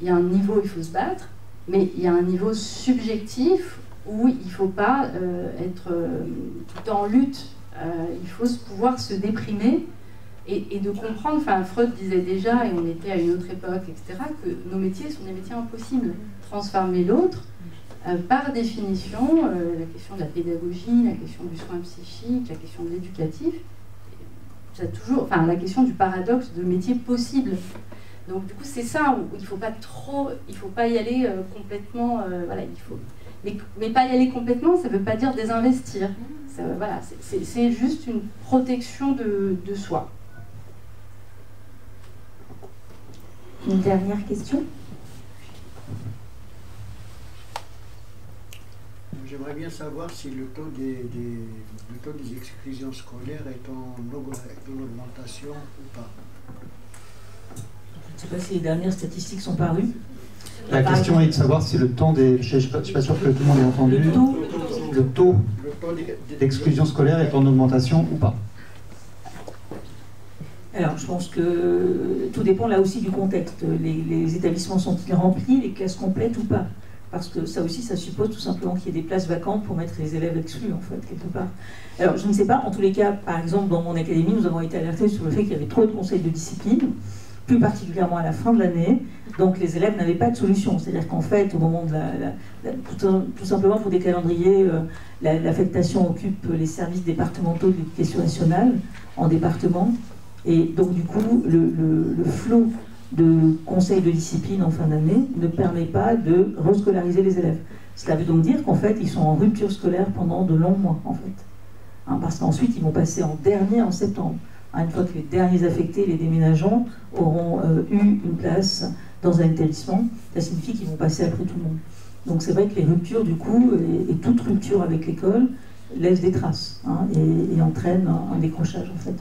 il y a un niveau où il faut se battre, mais il y a un niveau subjectif où il ne faut pas être tout le temps en lutte. Il faut pouvoir se déprimer et de comprendre, Freud disait déjà, et on était à une autre époque, etc., que nos métiers sont des métiers impossibles. Transformer l'autre, par définition, la question de la pédagogie, la question du soin psychique, la question de l'éducatif, c'est toujours, la question du paradoxe de métier possible. Donc du coup, c'est ça où il ne faut pas y aller complètement, voilà, il faut... Mais pas y aller complètement, ça ne veut pas dire désinvestir. Voilà, c'est juste une protection de soi. Une dernière question. J'aimerais bien savoir si le taux des exclusions scolaires est en augmentation ou pas. Je ne sais pas si les dernières statistiques sont parues. La question est de savoir si le temps des... Je ne suis pas sûr que tout le monde ait entendu. Le taux d'exclusion scolaire est en augmentation ou pas. Alors, je pense que tout dépend là aussi du contexte. Les établissements sont-ils remplis, les classes complètes ou pas? Parce que ça aussi, ça suppose tout simplement qu'il y ait des places vacantes pour mettre les élèves exclus, en fait, quelque part. Alors, je ne sais pas, en tous les cas, par exemple, dans mon académie, nous avons été alertés sur le fait qu'il y avait trop de conseils de discipline, plus particulièrement à la fin de l'année, donc les élèves n'avaient pas de solution. C'est-à-dire qu'en fait, au moment de tout simplement pour des calendriers, l'affectation occupe les services départementaux de l'éducation nationale en département, et donc du coup, le flot de conseils de discipline en fin d'année ne permet pas de rescolariser les élèves. Cela veut donc dire qu'en fait, ils sont en rupture scolaire pendant de longs mois, en fait. Parce qu'ensuite, ils vont passer en dernier en septembre. Une fois que les derniers affectés, les déménageants, auront eu une place dans un établissement, ça signifie qu'ils vont passer après tout le monde. Donc c'est vrai que les ruptures, du coup, et toute rupture avec l'école, laissent des traces, et entraînent un décrochage, en fait.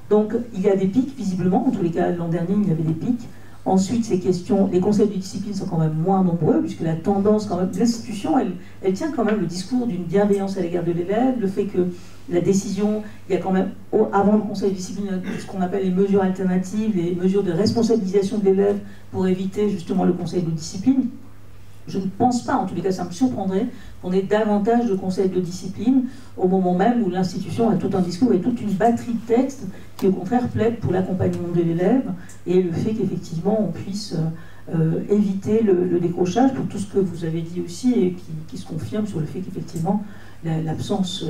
Donc il y a des pics, visiblement, en tous les cas l'an dernier il y avait des pics, Ensuite, ces questions, les conseils de discipline sont quand même moins nombreux, puisque la tendance, quand même, l'institution, elle tient quand même le discours d'une bienveillance à l'égard de l'élève, le fait que la décision, il y a quand même, avant le conseil de discipline, ce qu'on appelle les mesures alternatives, les mesures de responsabilisation de l'élève pour éviter justement le conseil de discipline. Je ne pense pas, en tous les cas, ça me surprendrait qu'on ait davantage de conseils de discipline au moment même où l'institution a tout un discours et toute une batterie de textes qui, au contraire, plaident pour l'accompagnement de l'élève et le fait qu'effectivement, on puisse éviter le décrochage, pour tout ce que vous avez dit aussi et qui se confirme sur le fait qu'effectivement, l'absence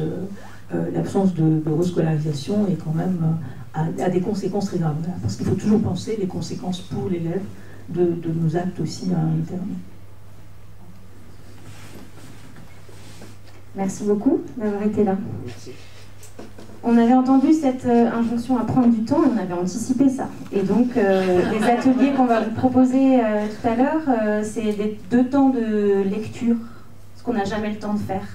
de rescolarisation est quand même a des conséquences très graves. Parce qu'il faut toujours penser les conséquences pour l'élève de nos actes aussi à l'interne. Merci beaucoup d'avoir été là. Merci. On avait entendu cette injonction à prendre du temps et on avait anticipé ça. Et donc, les ateliers qu'on va vous proposer tout à l'heure, c'est des 2 temps de lecture, ce qu'on n'a jamais le temps de faire,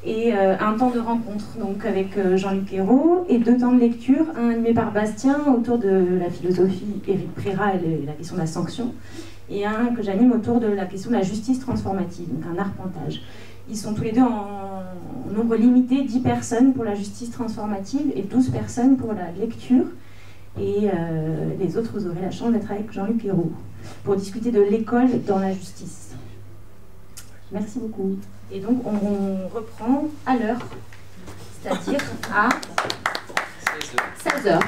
et un temps de rencontre, donc avec Jean-Luc Ayrault, et 2 temps de lecture, un animé par Bastien autour de la philosophie, Éric Préra et la question de la sanction, et un que j'anime autour de la question de la justice transformative, donc un arpentage. Ils sont tous les deux en nombre limité, 10 personnes pour la justice transformative et 12 personnes pour la lecture. Et les autres, vous aurez la chance d'être avec Jean-Luc Ayrault pour discuter de l'école dans la justice. Merci beaucoup. Et donc, on reprend à l'heure, c'est-à-dire à 16h.